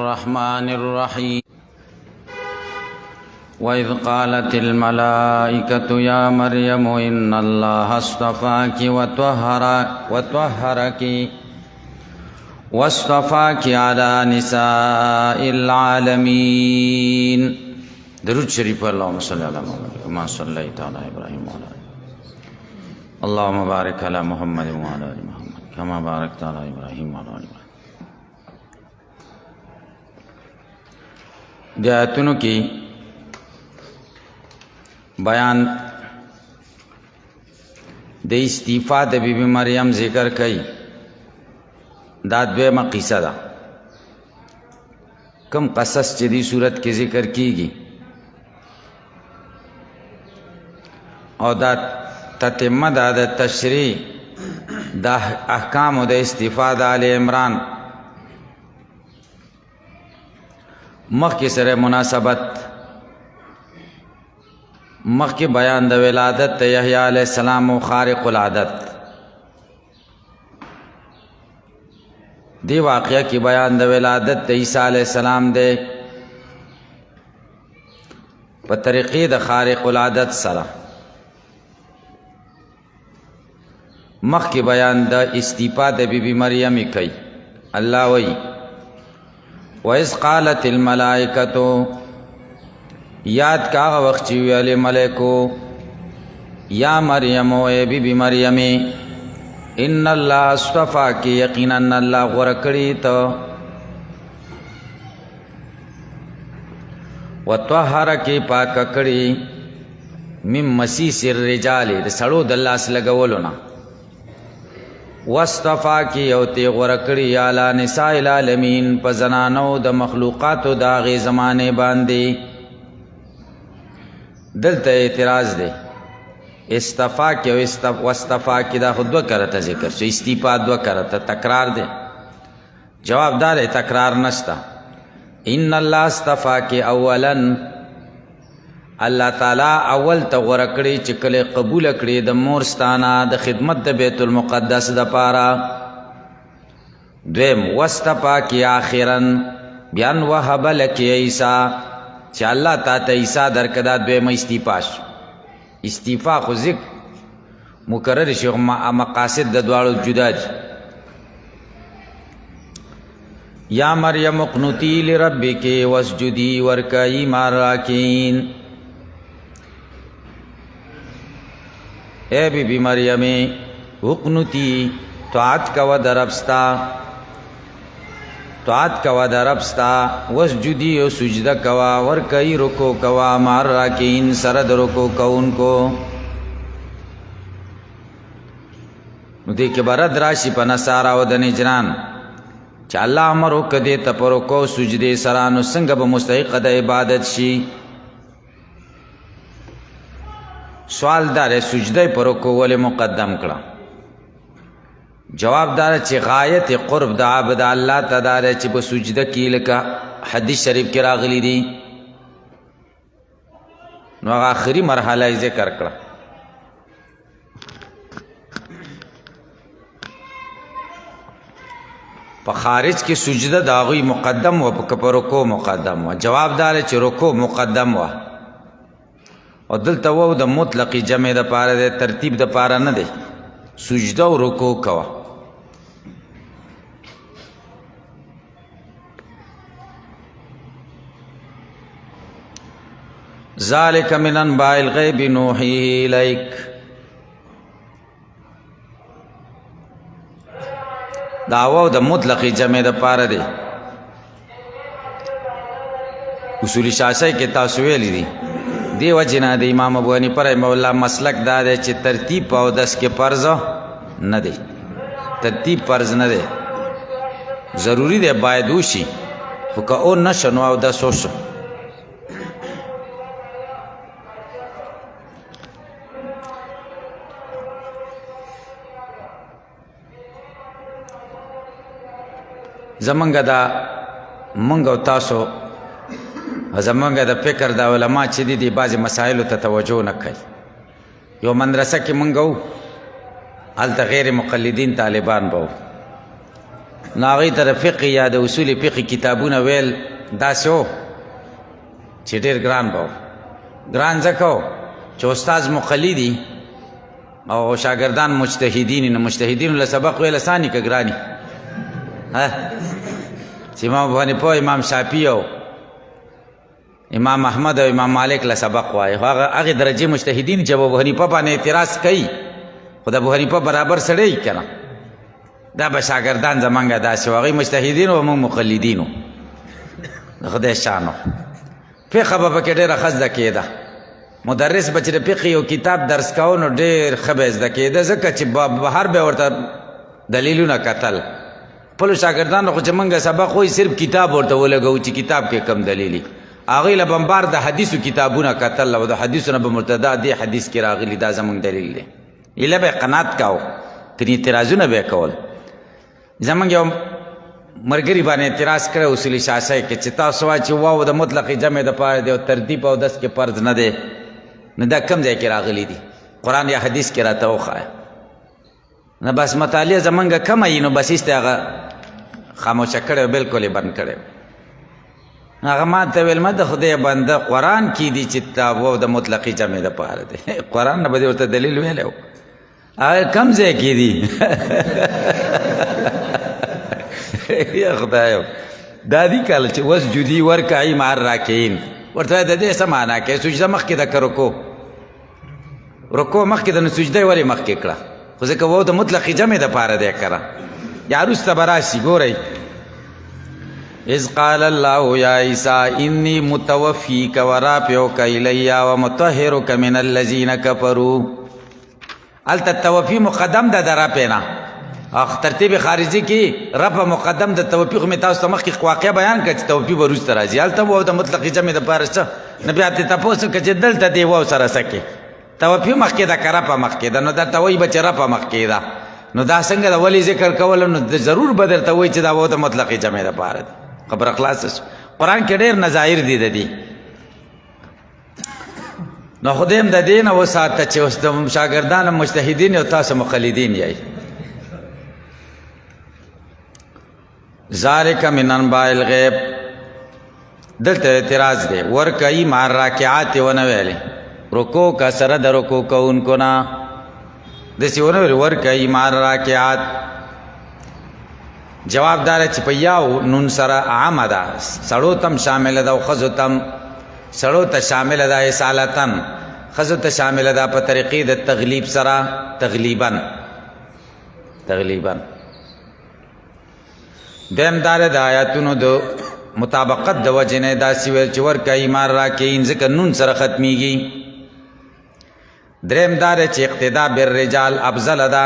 الرحمن الرحيم وإذ قالت الملائكة يا مريم إن الله اصطفاك واصطفاك على نساء العالمين. درود شریف اللهم صل على محمد كما صليت على إبراهيم وعلى آل اللهم بارك على محمد وعلى آل محمد كما باركت على إبراهيم وعلى آل إبراهيم. د آیتونو کې بیان د استعفا د بیبي مریم ذکر کوي. دا دویمه قصه ده. کم قصص چې دی صورت کې ذکر کیږي او دا تتمه ده د تشریع د احکام د استعفا د آل عمران مخکې سره مناسبت. مخکې بیان د ولادت د یحیی علیه السلام او خارق العادت، دی واقعه کې بیان د ولادت د عیسی علیه السلام دی په طریقې د خارق العادت سره. مخکې بیان د استعفا د بیبي مریم کوي. الله وایي وَإِذْ قَالَتِ الْمَلَائِكَةُ، یاد کاغه وخت چې ویلې ملائکو یا مریم اے بیبي مریم ان الله اصطفاک، یقینا الله غوره کړی ته وطهرک پاک کړی مم مسیس الرجال د سړو د لاس لګولو نه واصطفاک او تی غوره کړی اعلی نساء العالمین په زنانو د مخلوقاتو د هغې زمانې باندې. دلته اعتراض دی. استفاق او واستفاق دا خود دو کرتا ذکر شو، استیپا دو کرتا تکرار دی. جواب دار تکرار نشتا. ان اللہ استفاق اولا، اللہ تعالی اول تا غوره کړي چې کله قبول کړي د مورستانا د خدمت د بیت المقدس د پارا. دویم واستفاق آخرا بیان وهب لک عیسی، چې الله تا ته عیسی درکدا. دویم استیپاش استعفا خو ذکر مکرر شي، مقاصد د دواړو جدا دي. یا مریم اقنتی لربک واسجدی وارکعی مع الراکعین. اے بی بی مریم اقنتی، طاعت کوا د ربستا، طاعت کوا د ربستا، واسجدی او سجدہ کوا، ورکعی رکو کوا مع الراکعین سره د رکو کوونکو. نو دې کې به رد راشي په نصارا او د نجران چې الله امر وکړه دې ته په رکوع سجدې سره، نو څنګه به مستحق د عبادت شي؟ سوال دار سجده په رکوع ولې مقدم کړه؟ جواب دار چې غایت قرب د عبد الله تعالی چې په سجده کې لکه حدیث شریف کې راغلی دی، نو هغه آخري مرحله یې ذکر کړه. په خارج کې سجده د هغوی مقدم و، په رکوع مقدم و. جواب دار چې رکوع مقدم و، او دلته و د مطلقي جمع د پاره د ترتیب د پاره نه دی. سجده او رکوع کوه. ذالک من انباء الغیب نوحیه الیک. دعوه د مطلقی جمع د پاره دی. اصول شاشی کې تاسو ویلی دی. دی وجنا د امام ابو حنیفه رحمه الله مسلک دا دی چې ترتیب او دس کې فرض نه دی. ترتیب فرض نه دی، ضروری دی باید وشي، خو که او نشه نو او دس وشو. زمونږ دا مونږ او تاسو زمونږ د فکر دا علما چې دي بعضې مسایلو ته توجه نه کوي. یو مدرسه کې مونږ وو، هلته غیر مقلدین طالبان به وو. نو هغوی ته د فقه یا د اصول فقه کتابونه ویل داسې و چې ډېر ګران به و. ګران ځکه و چې استاذ مقلدي او شاګردان مجتهدین. نو مجتهدینو له سبق ویل اساني که ګراني؟ چې امام ابو حنیفه امام شافعي او امام احمد او امام مالک له سبق وایي، هغې درجې مجتهدین چې ابو حنیفه باندې اعتراض کوي، خو د ابو حنیفه برابر سړی که نه، دا به شاګردان زمونږ داسې و، هغوی مجتهدین او موږ مقلدین و. د خدای شان و. فقه به پکې ډېره ښه زده کېده. مدرس به چې د فقه یو کتاب درس کوو نو ډېر ښه به یې زده کېده، ځکه چې بهر به ورته دلیلونه کتل. خپلو شاګردانو خو چې موږ سبق وایي صرف کتاب ورته ولګوو چې کتاب کې کم دلیلي، هغوی له بمبار د حدیثو کتابونه کتل او د حدیثو نه به مرتدا دې حدیث کې راغلي دا زموږ دلیل دی. ایله به یې قناعت کاوه، ترې اعتراضونه به یې کول. زمونږ یو ملګري باندې اعتراض کړی اصولي شاشی کې چې تاسو وایئ چې واو د مطلقې جمع دپاره دی او ترتیب او دس کې فرض نه دی، نو دا کم ځای کې راغلی دي؟ قرآن یا حدیث کې راته وښایه. نه بس مطالعه زمونږ کمه وي نو بس ایسته هغه خاموشه کړی و، بلکل یې بند کړی و. هغه ما ته ویل ما د خدای بنده قرآن کې دي چې تا واو د مطلقې جمع دپاره دی؟ قرآن نه به دې ورته دلیل ویلی و. هغه کم ځای کې دي؟ یا خدایو دا دي کله چې وسجدي ورکعي مع الراکعین، ورته وایي د دې څه معنا کوي؟ سجده مخکې ده که رکوع؟ رکوع مخکې ده نو سجده یې ولې مخکې کړه؟ خو ځکه واو د مطلقې جمع دپاره دی که نه؟ یا وروسته به راشي. ګورئ اذ قال الله یا عیسی انی متوفیک ورافعک الی ومطهرک من الذین کفروا. هلته توفی مقدم ده د رفع نه، ترتیب خارجي کې رفع مقدم د توفی. خو مې تاسو ته مخکې واقعه بیان کړه چې توفی به وروسته راځي. هلته واو د مطلقې جمع دپاره څه نه، بیا ترې تپوس وکړه چې دلته دې واو سره څه کې توفی مخکې ده که رفع مخکې ده؟ نو درته وایي به چې رفع مخکې ده. نو دا څنګه د ولې ذکر کول؟ نو ضرور به درته وایي چې دا واو د مطلقې جمع دپاره ده. خبره خلاصه شو. قرآن کې ډېر نظایر دي د دې. نو خدای هم د دې نه وساته چې اوس د شاګردان مجتهدین او تاسو مقلدین یئ. ذالک من انباء الغیب، دلته اعتراض دی. ورکعی مع الراکعات ونه ویلې، رکوع کا سره د رکوع کوونکو نه داسې ونه ویلې ورکعی مع الراکعات. جواب دار چې په یاو نون سره عامه ده، سړو تم شامله ده او ښځو تم. سړو ته شامله ده اصالتن، ښځو ته شامله ده په طریقې د تغلیب سره، تغلیبا. دویم دار د آیاتونو د مطابقت د وجې نه داسې ویل چې ورکعی مع الراکعین ځکه نون سره ختمیږي. دریم دار چې اقتدا بالرجال افضل ده.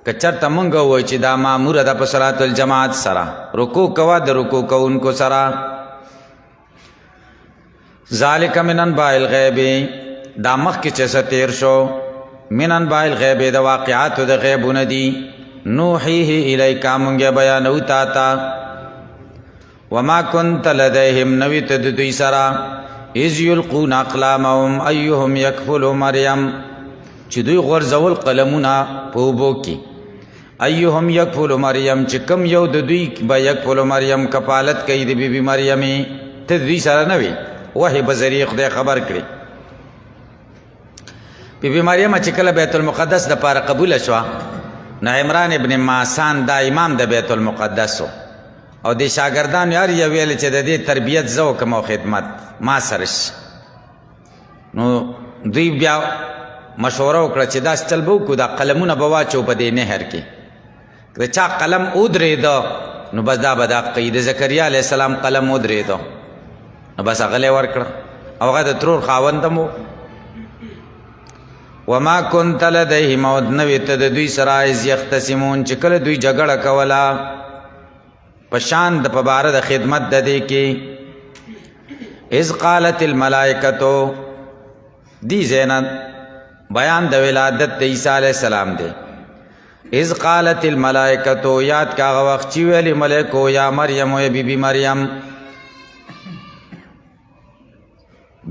که چرته مونږ ووایو چې دا ماموره ده په صلات الجماعت سره، رکوع کوه د رکوع کوونکو سره. ذالک من انباء الغیب، دا مخکې چې څه تیر شو، من انباء الغیب د واقعاتو د غیبونه دي. نوحیه الیکا مونږ بیانو تا ته. وما کنت لدیهم نوی ته د دوی سره، اذ یلقون اقلامهم ایهم یکفل مریم، چې دوی غورځول قلمونه په اوبو کې. ایهم یکفل مریم، چې کم یو د دوی به یکفل مریم کفالت کوي د بیبي مریمې. ته د دوی سره نه وي، وحی په ذریعې خدای خبر کړي. بیبي مریم چې کله بیت المقدس دپاره قبوله شوه، نو عمران ابن ماسان دا امام د بیت المقدس او د شاګردانو هر یو ویل چې د دې تربیت زه وکړم او خدمت ما سره شي. نو دوی بیا مشوره وکړه چې داسې چل به وکړو، دا قلمونه به واچو په دې نهر کې. که د چا قلم ودرېده نو بس دا به دا کوي. د زکریا علیه السلام قلم ودرېده نو بس هغه یې ورکړه او هغه د ترور خاوند هم و. وما کنت لدیهم، او نوې ته د دوی سره اذ یختصمون، چې کله دوی جګړه کوله په شان د په باره د خدمت د دې کې. اذ قالت الملائکتو، دی زینت بیان د ولادت د عیسی علیہ السلام دی. اذ قالت الملائکتو، یاد کا هغه وخت چې ویلې ملائکو یا مریم او یا بیبي مریم.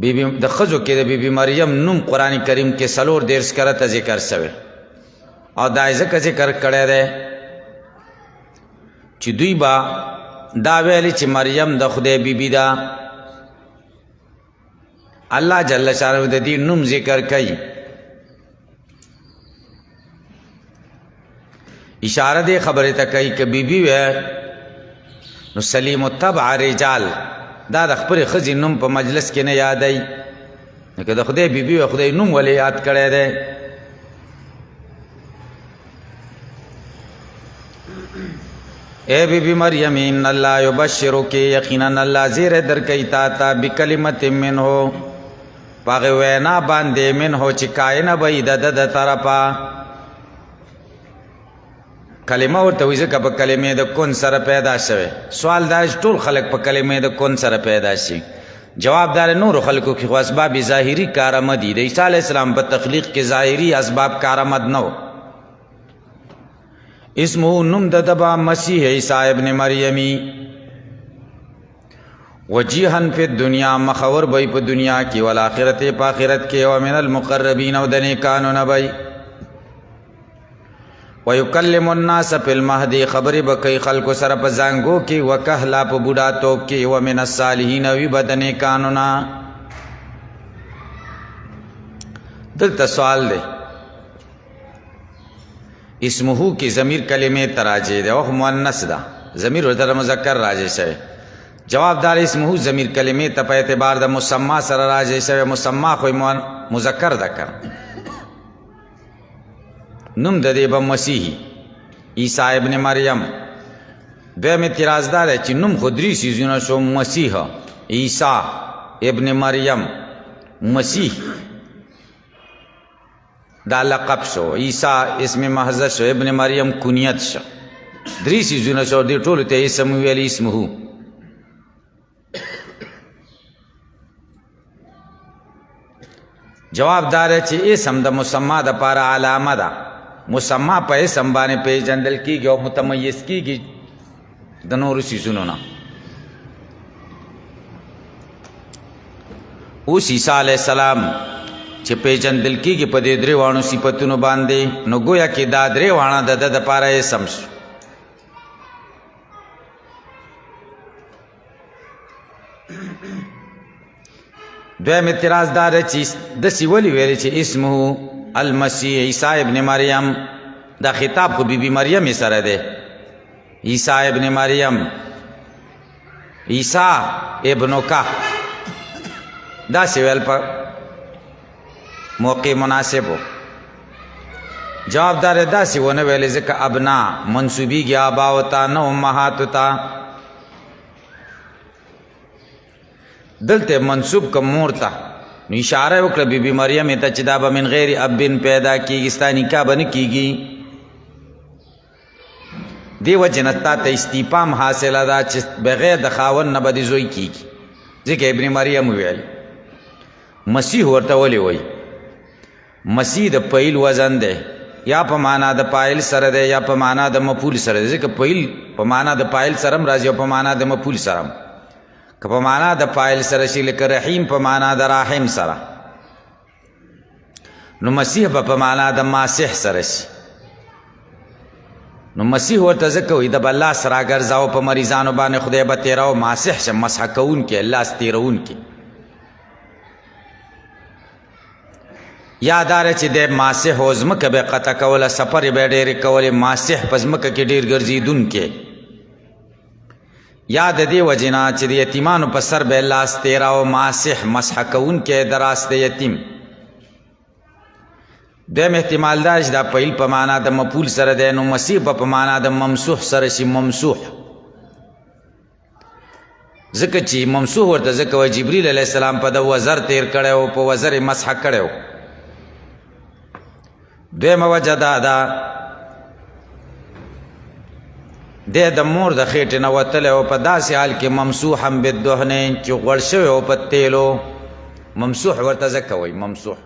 بیبي د ښځو کې د بیبي مریم نوم قرآن کریم کې 4 کرته ذکر شوی او دا ځکه ذکر کړی دی چې دوی با دا ویلی چې مریم د خدای بیبي ده. الله جل شانه د دې نوم ذکر کوي. اشاره دې خبره ته کوي که بیبي وی نو سلیم الطبع رجال دا د خپل ښځې نوم په مجلس کې نه یادوي. نو که د خدای بیبي وی خدای نوم ولې یاد کړی دی؟ اے بی بی مریم ان اللہ یبشرک یقینا اللہ زیر در کئی تا بکلمت منہو پاغی وینا باندے منہو چکائن بید د طرفا کلمه ورته وی ځکه په کلمې د کن سره پیدا شوی. سوال دا چې ټول خلک په کلمې د کن سره پیدا شي. جواب دار نورو خلکو کې خو اسباب ظاهري کارآمد دي. د عیسی علیه السلام په تخلیق کې ظاهري اسباب کارآمد نه و. اسمه نم د دبا مسیح عیسی ابن مریمی وجیحن فی الدنیا مخور بی په دنیا کی والآخرت په آخرت کی ومن المقربین و د نیکانو نبی ویکلم الناس فی المهدی خبری بکی خلق سر په زنګو کی وکهلا په بوډاتوب کی ومن الصالحین وی بد نیکانو نا. دلته سوال دی اسمهو کی ضمیر کلمه تراجع ده او مؤنث ده ضمیر ورته مذکر راجع شوی. جواب دار اسمهو ضمیر کلمه ته په اعتبار د مسما سره راجع شوی. مسما خو مذکر ده کړ. نوم د دې به مسیح عیسی ابن مریم. دویم اعتراض دا دی چې نوم خو درې څیزونه شو مسیح عیسی ابن مریم مسیح دا لقب شو. عیسی اسم محض شو. ابن مریم کنیت شو. درې څیزونه شو دې ټولو ته اسم ویل اسمهو. جواب دار چې اسم د مسما د پاره علامه ده. مسما په اسم باندې پیژندل کیږي او متمیز کیږي د نورو څیزونو نه. اوس عیسی علیه السلام چې پیژندل کیږي په دې درې وانو صفاتونو باندې نو گویا کې دا درې وانه د د پاره اسم شو. دویم اعتراض دار چې داسې ولې ویلې چې اسمه المسیح عیسی ابن مریم دا خطاب خو بی بی مریم سره دی. عیسی ابن مریم عیسی ابنکا داسې ویل په موقع مناسب ہو. جواب دار داسې ونه ویلې ځکه ابنا منصوبیږي آباو ته نه امهاتو ته. دلته منصوب که مور ته نو اشاره وکړه بی بی مریم ته چې دا به من غیر ابن پیدا کیږي ستا نکاح به نه کیږي. دې وجې نه تا ته استیفام حاصله ده چې بغیر د خاوند نه به دې زوی کیږي. ځکه ابن مریم وویل. مسیح ورته ولې وایي؟ مسیح د فعیل وزن دی یا په معنا د فاعل سره دی یا په معنا د مفعول سره دی. ځکه فعیل په معنا د فاعل سره هم راځي او په معنا د مفعول سره هم. که په معنا د فاعل سره شي لکه رحیم په معنا د راحم سره نو مسیح به په معنا د ماسح سره شي. نو مسیح ورته ځکه وایي د به لاس راګرځاو په مریضانو باندې خدای به تیراو ماسح شه مسح کوونکی لاس تیروونکی. یاداره چې د ماسح او ځمکه به قطع کوله سفر به ډېرې کولې. ماسح په ځمکه کې ډېر ګرځېدونکی. یا د دې وجې نه چې د یتیمانو په سر به لاس تیراو ماسح مسح کوونکی د راست یتیم. دویم احتمال دا چې دا فعیل په معنا د مفعول سره دی نو مسیح به په معنا د ممسوح سره شي. ممسوح ځکه چې ممسوح ورته ځکه وایي جبریل علیه السلام په د وزر تیر کړی و په وزر یې مسح کړی و. دویمه وجه دا ده د مور د خېټې نه وتلی او په داسې حال کې ممسوحا بالدهن چې غوړ شوی او په تیلو. ممسوح ورته ځکه وایي ممسوح.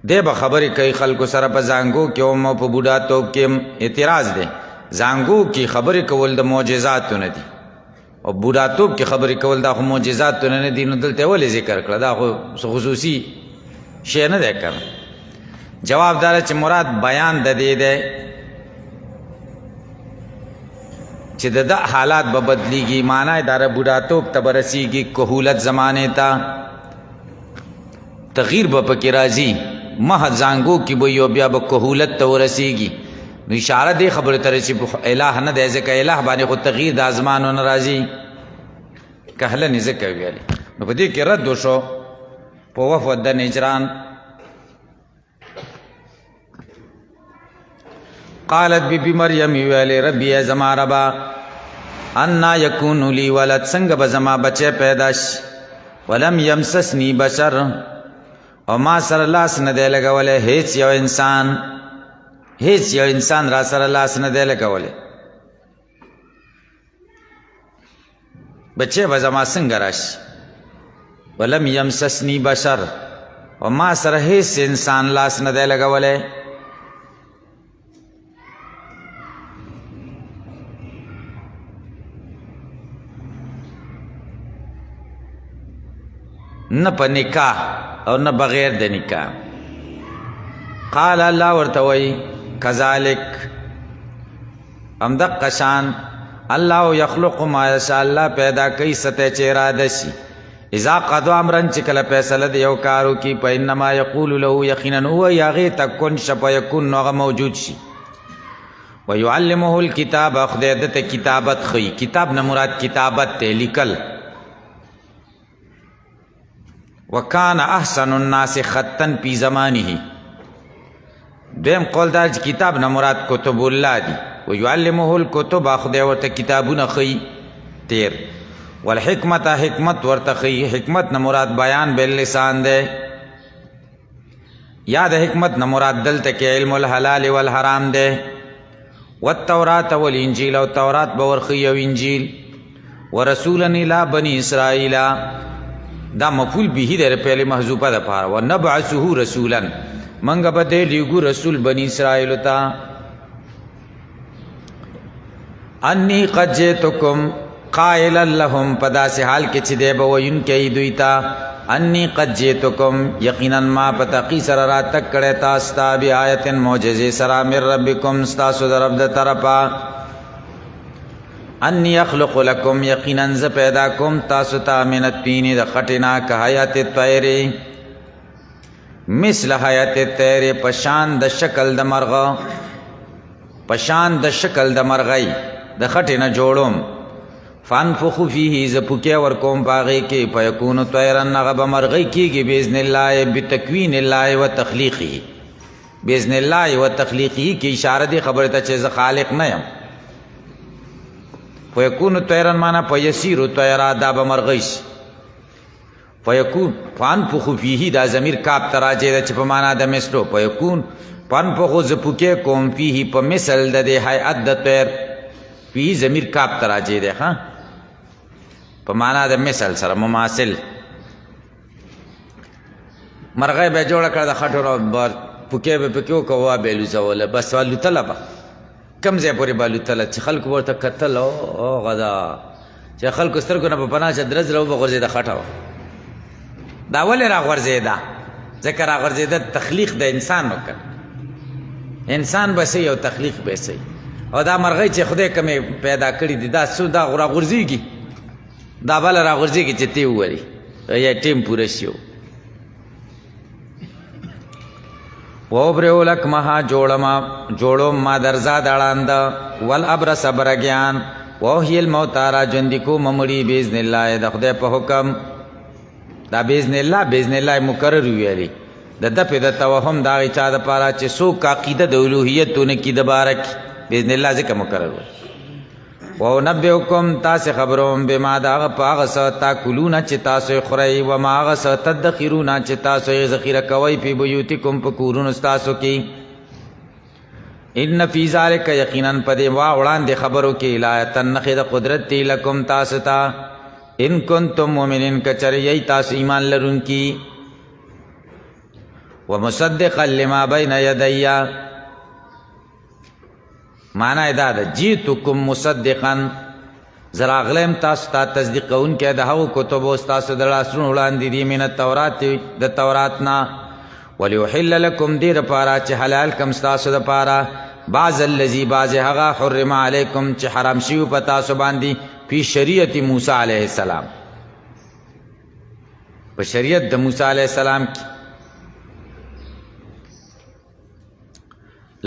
دی به خبرې کوي خلکو سره په زانګو کې او په بوډاتوب کې. اعتراض دی زانګو کې خبرې کول د معجزاتو نه دي او بوډاتوب کې خبرې کول دا خو معجزاتو نه دي. نو دلته ولې ذکر کړه؟ دا خو خصوصي شی نه دی کړ. جواب دار چې مراد بیان د دې دی چې د حالات به بدلیږي، معنی داره بوډاتوب ته به رسیږي، کهولت زمانې ته تغییر به پکې راځي، محض زانګو کې به یو بیا به کهولت ته ورسیږي. نو اشاره دې خبرې ته رسي الہ نه دی، ځکه الہ باندې خو تغییر د ازمانو نه راځي، کهله نه ځکه ویلې. نو په دې کې رد وشو په وفد د نجران. قالت بی بی مریم ویلې ربی زما ربا انا یکون لی ولد، څنګه به زما بچی پیدا شي، ولم یمسسنی بشر، او ما سره لاس نه دی لګولی، هیڅ یو انسان را سره لاس نه دی لګولی، بچی به زما څنګه راشي. ولم یمسسنی بشر، او ما سره هیڅ انسان لاس نه دی لګولی. نه په نکاح او نه بغیر د نکاح. قال الله ورته وی کذالک، همدغه شان الله یخلق ما یشاء، الله پیدا کوي څه چې اراده شي. اذا قضا امرا، چې کله فیصله د یو کار وکړي، فانما یقول له، یقینا هوایي هغې ته کن شه فیکون، نو هغه موجود شي. ویعلمه الکتاب، خدای ده ته کتابت ښیي. کتاب نه مراد کتابت دی، لیکل. وکان احسن الناس خطا فی زمانه، دویم قول دا چې کتاب نه مراد کتب الله دی. ویعلمه الکتب، خدای ورته کتابونه ښیي تیر. والحکمت، حکمت ورته ښیي. حکمت نه مراد بیان باللسان دی، یا د حکمت نه مراد دلته کې علم الحلال والحرام دی. والتورات والانجیل، او تورات به ورښیي او انجیل. ورسولا الی بنی اسرائیل، دا مفعول به دی پهلې محذوفه ده پاره. ونبعثه رسولا، منګه به دی لیږو رسول بنی اسرائیلو ته. انی قد جئتکم قائلا لهم، په داسې حال کې چې دی به ویونکی دوی ته، انی قد جئتکم، یقینا ما په تحقیق سره راتګ کړی تاسو ته، بآیت معجزې سره، من ربکم، ستاسو د رب د طرفه. انی اخلق لکم، یقینا ز پیدا کوم تاسو ته، من الطین، د خټې نه، که حیات الطیر، مثل حیات الطیر، پشان د شکل د مرغه، پشان د شکل د مرغۍ د خټې نه جوړوم. فانفخ فیه، ز پوکې ورکوم په هغې کې، فیکون طیرا، هغه به مرغۍ کېږي، باذن الله، بتکوین الله و تخلیقه. باذن الله و تخلیقه کې اشاره دی خبرې ته چې زه خالق نه یم. فیکون طیرا مانا فیسیر طیرا، دا به مرغۍ شي. فیکون فانفخ فیه، دا ضمیر کاپ ته راجع ده چې په معنا د مثلو. فیکون فانفخ، زه پوکې کوم، فیه په مثل د دې هیئت د طیر، فیه ضمیر کاپ ته راجع ده، ها، په معنا د مثل سره مماثل. مرغۍ به جوړه کړه د خټو نه، پوکې به پکې وکړه، به الوزوله، بس الوتله به کم ځای پورې به الوتله چې خلکو ورته کتل، او غدا چې خلکو سترګو نه به پناه شه درز را وبغورځېده خټه وه. دا ولې راغورځېده؟ ځکه راغورځېده تخلیق د انسان وکړ، انسان به صحیح او تخلیق به صحیح. او دا مرغۍ چې خدای کمې پیدا کړي دي، دا څو دا راغورځېږي، دا بله راغورځېږي چې تی وولي یا ټیم پوره شي. وابرئ لکمها، جوړوم ما درزاد اړانده، والابرص برګیان، واحیی الموتی، را ژوندي کوم مړي، باذن الله، د خدای په حکم. دا باذن الله، باذن الله مکرر ویلي، د دفع د توهم د هغې چا دپاره چې څوک عقیده د الوهیت ونه کي د باره کې، باذن الله ځکه مکرر ویلي. وانبئکم، تاسې خبروم، بما د هغه په هغه څه تاکلونه چې تاسو یې خورئ، وما هغه څه تدخرونه چې تاسو یې ذخیره کوئ، فی بیوتکم، په کورونو ستاسو کې. ان فی ذلک، یقینا په دې وړاندې خبرو کې، لایةً نښې د قدرت دی، لکم تاسو ته، ان کنتم مؤمنین، که چېرې یئ تاسو ایمان لرونکي. ومصدقا لما بین یدی، معنی دا ده جیتکم مصدقا، زه راغلیم تاسو ته تصدیق کوونکی د هغو کتبو ستاسو د لاسونو وړاندې دي، من التورات، د تورات نه. ولیحل لکم، دې دپاره چې حلال کم ستاسو دپاره، بعض الذی بعض هغه حرم علیکم چې حرام شوی په تاسو باندې فی شریعت موسی علیه السلام په شریعت د موسی علیه السلام کې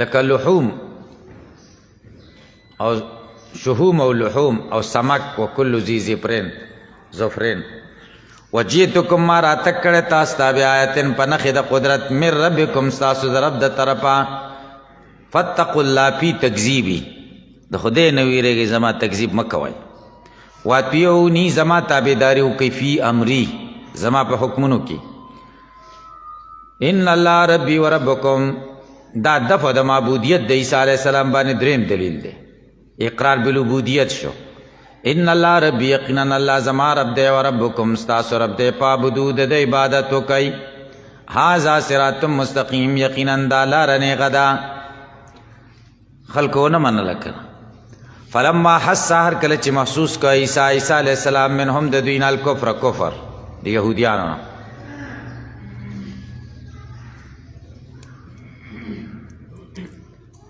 لکه لحوم او شحوم او لحوم او سمک و کل ذی زفرین وجیتکم ما راتک کړه تاسو ته بیااتن په نخې د قدرت من ربکم تاسو د رب د طرفا فتقوا الله فی تکذیبی د خدای نه ویریږئ زما تکذیب مه کوئ واطیعوني زما تابعداري وکئ فی امری زما په حکمونو کې ان الله ربی و ربکم دا دفع د معبودیت د عیسی علیه السلام باندې دریم دلیل دی اقرار بالعبودیت شو ان الله ربی یقینا الله زما رب دی و ربکم ستاسو رب دی فاعبدوه د عبادت وکئ هذا صراط مستقیم یقینا دا لاره نیغه ده خلقو نه منله کنه فلما حس هر کله چې محسوس کړه عیسی علیه السلام منهم د دوی نه الکفر کفر د یهودیانو نه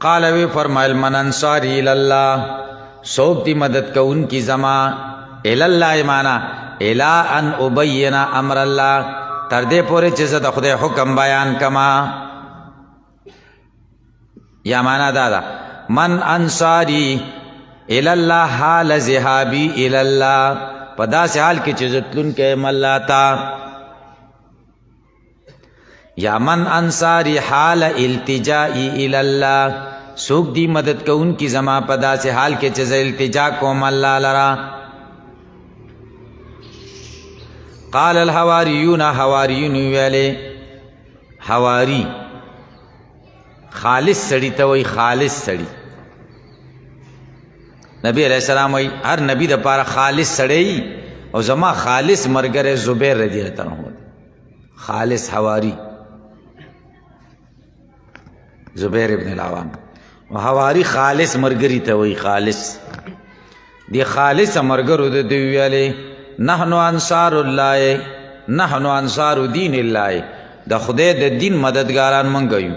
قال وی فرمایل من انصاری الله سوک دی مدد کو ان کی زما الاللہ مانا الا ان ابین امر اللہ تردے پورے چیز دا خدای حکم بیان کما یا مانا دادا من انصاری الاللہ حال ذهابی الاللہ پدا سے حال کی چیزتلن کے ملاتا یا من انصاری حال التجائی الاللہ سوک دی مدد کو ان کی زما پدا سے حال کے چیز التجا کوم اللہ لرا قال الحواریون حواریون ویلے حواری خالص سڑی توی خالص سڑی نبی علیہ السلام وی ہر نبی دا پارا خالص سڑی او زما خالص مرگر زبیر رضی اللہ عنہ خالص حواری زبیر ابن العوام حواری خالص مرگری ته وی خالص دی خالص مرگرو د دوی ویلې نحنو انصار الله نحنو انصار دین الله د خدای د دین مددګاران مونږ یو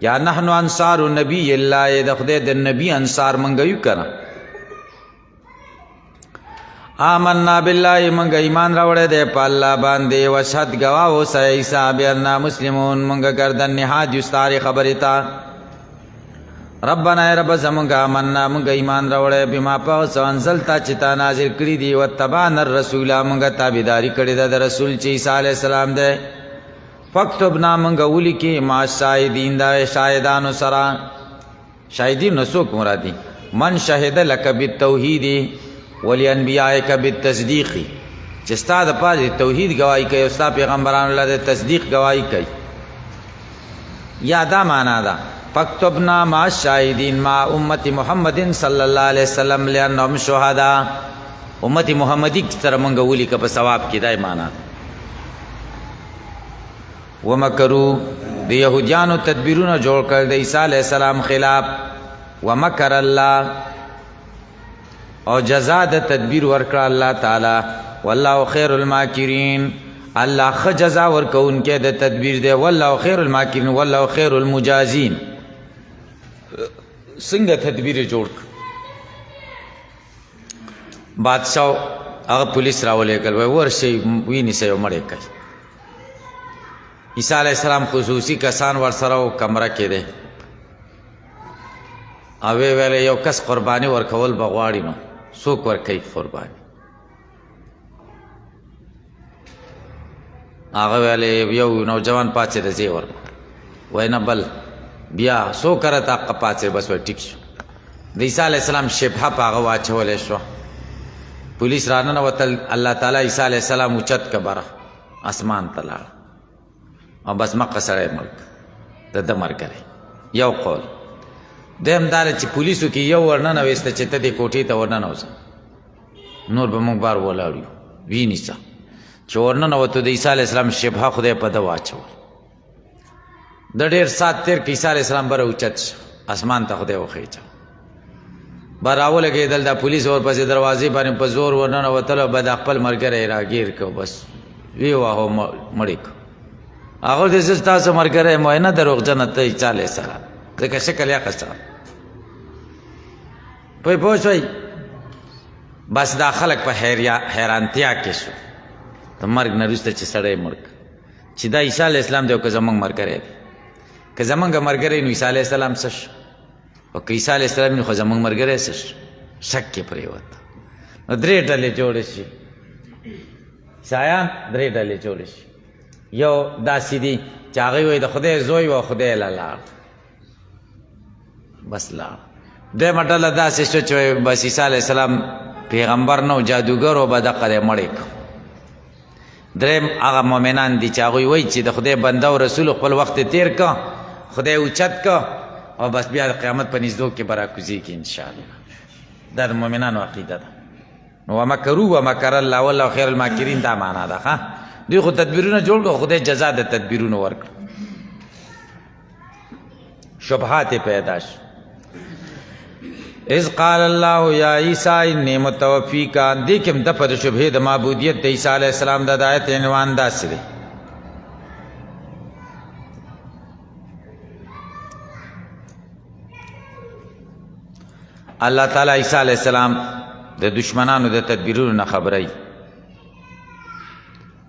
یا نحنو انصار نبی الله د خدای د نبی انصار مونږ یو کنه آمنا بالله مونږ ایمان راوړی دی په الله باندې وشهد گواه اوسه عیسی بأننا مسلمون مونږ گردن نهاد یو ستارې خبرې ته ربنا ای رب زمونږه آمنا مونږ ایمان راوړی بما په څه انزلتا چې تا نازل کړي دي واتبعنا الرسول مونږ تابعداري کړې ده د رسول چې عیسی علیه السلام دی فاکتبنا مونږ ولیکې مع الشاهدین دا شاهدانو سره شاهدین نو څوک مرادي من شهد لک بالتوحید ولانبیائک بالتصدیق چې ستا دپاره د توحید ګواهي کوي او ستا پیغمبرانو له د تصدیق ګواهي کوي یا دا معنا ده فاکتبنا مع الشاهدین مع امت محمد صلی الله علیه وسلم لانهم شهدا امت محمدی سره مونږ ولیکه په ثواب کې دا معنا ومکروا د یهودیانو تدبیرونه جوړ کړل د عیسی علیه السلام خلاف ومکر الله او جزا د تدبیر ورکړه الله تعالی والله خیر الماکرین الله خ جزا ورکوونکی د تدبیر دی والله خیر الماکرین والله خیر المجازین څنګه تدبیر جوړ بادشاہ هغه پولیس راولېږل وای ورشي وینیسئ او مړی کوي عیسی علیه السلام خصوصي کسان ورسره و کمره کې دی او ویل یو کس قربانی ورکول به غواړي نو څوک ورکوي قربانی هغه ویل یو نوجوان پاڅېده زه یې ورکړم وای نه بل بیا څو کره تا پاڅېد بس وای ټیک شو د عیسی علیه السلام شبهه په هغه واچولی شوه پولیس راننوتل الله تعالی عیسی علیه السلام اوچت که بره اسمان ته لاړ او بس مقه سړی مړ د ده ملګری یو قول دویم دا چې پولیسو کې یو ورننویسته چې ته دې کوټې ته ورننوځه نور به موږ بار ولاړ یو وینیسه چې ورننوتو د عیسی علیه السلام شبهه خدای په ده واچول د ډېر سات تیر کې عیسی علیه السلام بره اوچت شه اسمان ته خدای وخیچه به راولګېدل دا پولیس ورپسې دروازې باندې په زور ورننوتل او به د خپل ملګری راګیر کړو بس وی واهو مړی کړو هغه دې زه ستاسو ملګری یم وای نه دروغجنه ته عیسی علیه السلام ځکه شکل یې قصه پوه شوئ بس دا خلق په حیرانتیا کې شو د مرګ نه وروسته چې سړی مړ چې دا عیسی علیه السلام دی او که زموږ ملګری دی که زموږ ملګری نو عیسی علیه السلام څه شو او که عیسی علیه السلام نو خو زموږ ملګری څه شو شک کې پرېوته نو درې ډلې جوړې شي عیسایان درې ډلې جوړې شي یو داسې دي چې هغوی وایي د خدای زوی و او خدای له لاړ بس لاړ دویمه ډله داسې شو چې بس عیسی علیه السلام پیغمبر نه و جادوګر و به دقه دی مړ یې کړو دریم هغه مؤمنان دي چې هغوی وایي چې د خدای بنده او رسول خپل وخت تیر که خدای اوچت که او بس بیا د قیامت په نږدو کې به راکوزېږي انشاءالله دا د مؤمنانو عقیده ده نو ومکرو ومکر الله والله خیر الماکرین دا معنا ده ښه دوی خو تدبیرونه جوړ کړو خدای جزا د تدبیرونو ورکړه شبهات پیدا شو اذ قال الله یا عیسی انی متوفیکا دې کې هم دفع د شبهې د معبودیت د عیسی علیه السلام د آیت عنوان داسې دی الله تعالی عیسی علیه السلام د دشمنانو د تدبیرونو نه خبروي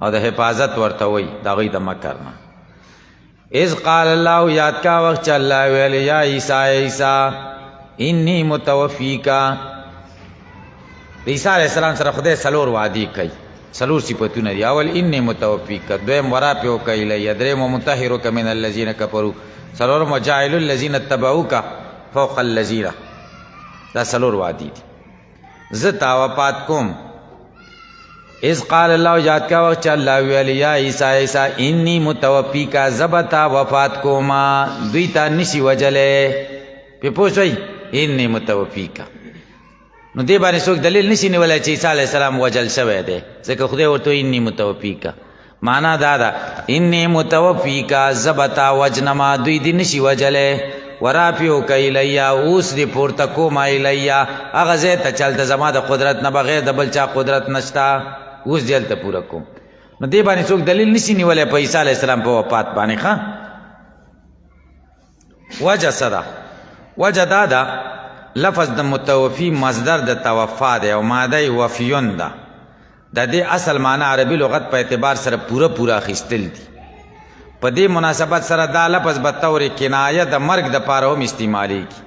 او د حفاظت ورته وایي د هغوی د مکر نه اذ قال الله یاد کا وخت چې الله ویل یا عیسی انی متوفیکا د عیسی علیه السلام سره خدای څلور وعدې کوي څلور صفتونه دي اول انی متوفیکا دویم ورافع الیک دریم مطهرک من الذین کفروا څلورم وجاعل الذین اتبعوک فوق الذین دا څلور وعدې دي زه تا وفات کوم اذ قال الله یاد کا وخت چې الله ویل یا عیسی انی متوفیکا زبتا وفات کوما دوی تا نشي وجلې په پوه شوئ انی متوفیکا نو دې باندې څوک دلیل نشي نیولی چې عیسی علیه السلام وجل شوی دی ځکه خدای ورته انی متوفیکا معنا دا ده انی متوفیکا زبتا وجنما دوی دې نشي وجلې ورافعک الیا اوس دې پورته کوم الیا هغه ځای ته چې هلته زما د قدرت نه بغیر د بل چا قدرت نشته اوس دې هلته پوره کوم نو دې باندې څوک دلیل نشي نیولی په عیسی علیه السلام په وفات باندې ښه وجه څه ده وجه دا ده لفظ د متوفی مصدر د توفا دی او ماده وفیون ده د دې اصل معنی عربي لغت په اعتبار سره پوره اخیستل دي په دې مناسبت سره دا لفظ به طور کنایه د مرګ د پاره هم استعمالیږي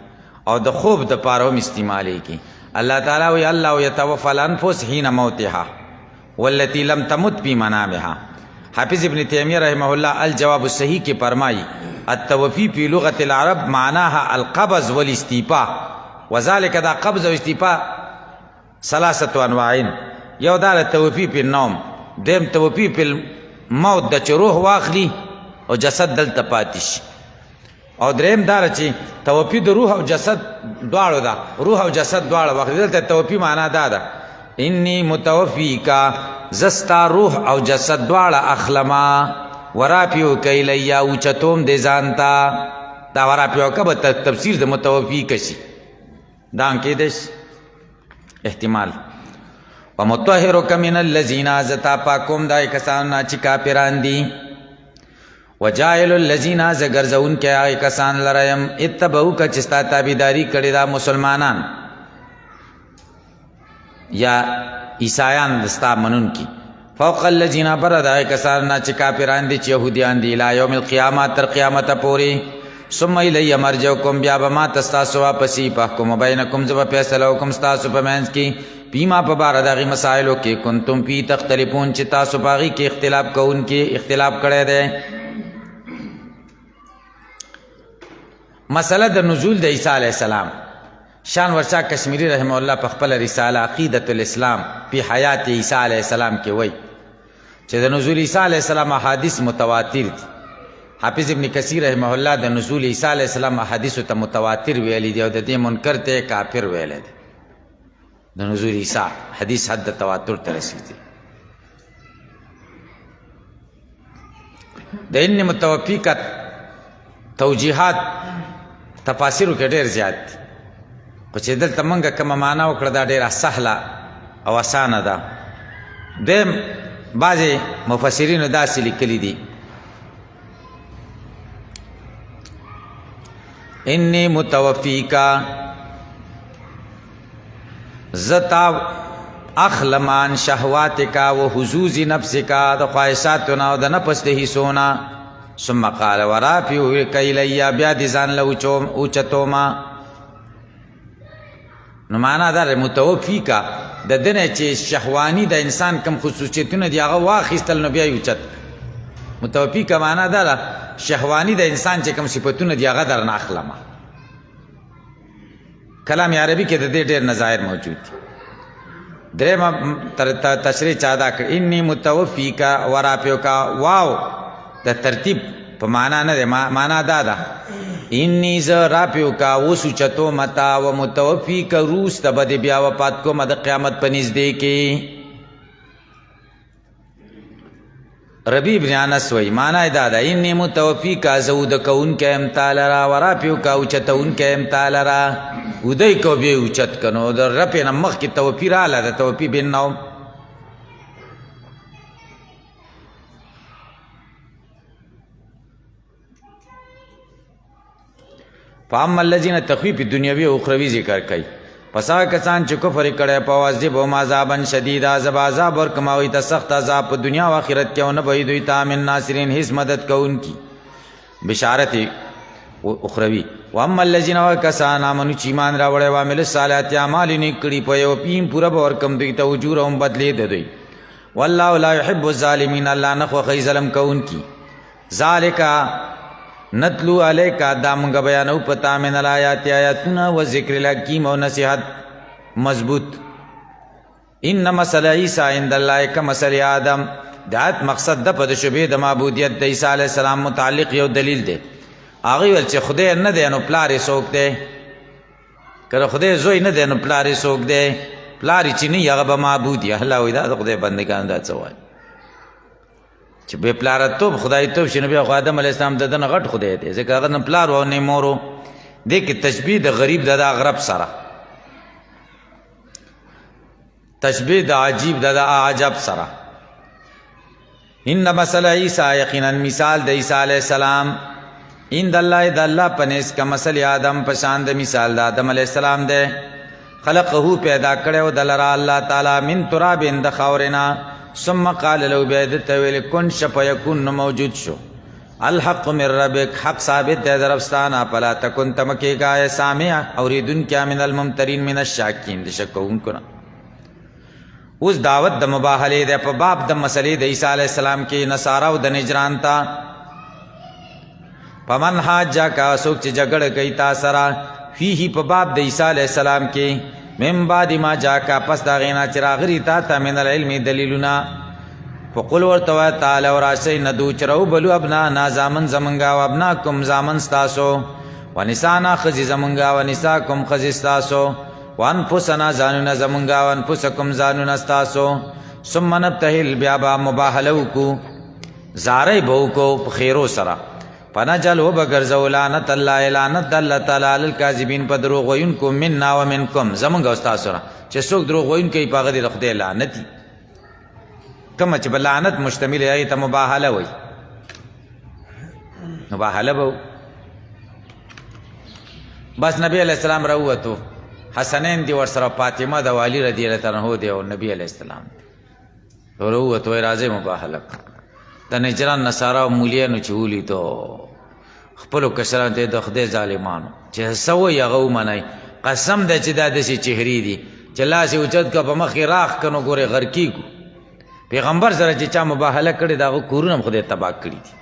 او د خوب د پاره هم استعمالیږي الله تعالی وی الله یتوفى الانفس حين موتها والتي لم تمت في منامها حافظ ابن تیمیہ رحمه الله الجواب الصحیح کې فرمایي التوفی فی لغت العرب معناها القبض والاستیفاء وذلك دا قبض او استیفاء ثلاثه انواع یو دا توفی په النوم دیم توفی په الموت د چې روح واخلي او جسد دلته پاتې شي او دریم دا چې توفی د روح او جسد دواړو ده روح او جسد دواړه واخلي دلته توفی معنا دا ده انی متوفیکا زستا روح او جسد دواړه اخلما ورافعک الیا اوچتوم دې ځانته دا ورافعک به تفسیر د متوفی کشي دا کېدش احتمال ومطهرک من الذین زتا پاکوم دای کسان چې کافران دي وجاعل الذین زګرزون کې هغه کسان لرایم اتبعوک چې ستا تابعداري کړي دا مسلمانان یا عیسایان دستا منون کی فوق الذین بردا کسان چې کافران دي چې يهوديان دي لا یوم القیامت تر قیامت پورې ثم الی مرجعکم بیا به ما تاسو واپسی پحکم بینکم زب فیصله حکم تاسو په منځ کې پیما په بار دغه مسائلو کې کنتم فی تختلفون چې تاسو باغی کې اختلاف کوونکې اختلاف کړی دی مسله د نزول د عیسی علیه السلام شان ورشا کشمیری رحمه الله په خپل رساله عقیدة الاسلام فی حیات عیسی علیه السلام کې وایي چې د نزول عیسی علیه السلام احادیث متواتر دي حافظ ابن کثیر رحمه الله د نزول عیسی علیه السلام احادیث ته متواتر ویلي دي او د دې منکر ته کافر ویلی دی د نزول عیسی حدیث حد تواتر ته رسیدي د ان متوفی کا توجیحات تفاسیرو کې ډېر زیات دي خو چې دلته موږ کومه معنا وکړه دا ډېره سهله او اسانه ده دویم بعضې مفسرینو داسې لیکلي دي انی متوفیکا زتا اخلمان شهواتکا و حظوظ نفسکا د خواهشاتنا و د نفس د حصونا ثم قال ورافعک الی بیا دې ځان له اوچتوما. نو معنا دا متوفی کا د دنه چې شهوانی د انسان کم خصوصیتونه دی هغه واخیستل نو بیا یې اوچت. متوفی کا معنا دا شهوانی د انسان چې کم صفتونه دی هغه درنه اخلمه. کلام عربی کې د دې ډېر نظایر موجود دي. درېمه تشریح چا دا کړ انی متوفیکا ورافعکا. واو د ترتیب په معنا نه دی، معنا دا ده انی ز رافعکا وسوچتو متا و متوفیکا روس ته به دې بیا وفات کومه د قیامت په نږدې کې. ربیع بن انس وایي معنا یې دا ده انی متوفیکا زه اوده کوونکی یم تا لره ورافعکا اوچتوونکی یم تا لره. ودی کو بیا اوچت کنو د رفع نه مخکې توفی راله د توفی بن نوم. فاما الذین تخویف دنیاوی او اخروی ذکر کوي. پس هغه کسان چې کفر کړی په واجبهم عذابا شدیدا عذاب ورکوم هغوی ته سخت عذاب په دنیا او آخرت کې او نه به وي دوی ته من ناصرین هیڅ مدد کوونکي. بشارت اخروی. واما الذین هغه کسان آمنو چې ایمان راوړی او عامل الصالحات اعمال یې نیک کړي په یو پیم پوره به ورکوم دوی ته اجورهم بدلې د دوی. والله لا يحب الظالمین الله نه خوښوي ظلم کوونکي. ذالک نتلو علیکا دا منگا بیانو پتا من الآیات آیاتنا و ذکر الحکیم و نصیحت مضبوط. ان مثل عیسیٰ عند اللہ کا مثل آدم. دعات مقصد دا پا شبه دا معبودیت دا عیسیٰ علیہ السلام متعلق یو دلیل دے. آغی ولچه خدای نده نو پلاری سوک دے، که خدای زوی نده نو پلاری سوک دے. پلاری چی نی اغا با معبودی اللہ وی دا خدای بندگان دا سوال چې بې پلاره توب خدای توب شي نو بیا خو آدم علیه السلام د ده نه غټ خدای دی ځکه هغه نه پلار و او نه مور و. دې کې تشبیه د غریب د عقرب سره، تشبیه د عجیب د عجب سره. ان مثل عیسی یقینا مثال د عیسی علیه السلام عند الله د الله په نس کا مثل آدم په شان د مثال د آدم علیه السلام دی. خلقه پیدا کړی و د لره الله تعالی من تراب د خاورنا ثم قال له بیدت ویل کن شپ یکون موجود شو. الحق من ربک حق ثابت دی درفستانا فلا تکن تمکی گائے سامع اوریدن کیا من الممترین من الشاکین دی شکون کنا. اس دعوت د مباحلی دی پا باب د مسئلی د عیسیٰ علیہ السلام کی نصارا و د نجران تا. پمن حاج جا کا سوک چی جگڑ گئی تا سرا فیہی پا باب د عیسیٰ علیہ السلام کی من بعد ما جاکا پس دا غینا چراغری تا تا من العلم دلیلنا. فقل ورتوا تعالی وراشی ندو چرو بلو ابنانا زامن زمنگا و ابناکم زامن ستاسو و نسانا خزی زمنگا و نساکم خزی ستاسو و انفسنا زانونا زمنگا و انفسکم زانونا ستاسو. ثم نبتهل بیابا مباحلو کو زاری بو کو خیرو سرا فنجل و بگرزو لعنت اللہ لعنت اللہ تعالی للکاذبین پا دروغ وینکم مننا و منکم زمانگا استاسونا چه سوک دروغ وین کئی پا غدی رخده لعنتی کم چه بلعنت مشتمل ہے تا مباحلہ وی مباحلہ بو. بس نبی علیہ السلام روتو حسنین دی ورسر فاطمہ دا والی رضی اللہ عنہ دی و نبی علیہ السلام روتو ارازه مباحلہ دا نجران نصارا و مولیانو چولی تو خپلو کشران ته د خدای ظالمانو چې سوی هغه ومنئ. قسم دی چې دا داسې چهرې دي چې لاس یې اوچت که په مخ یې راخ که نو ګورې غرقېږو. پیغمبر سره چې چا مباهله کړې د هغه کورونه هم خدای تباه کړي دي.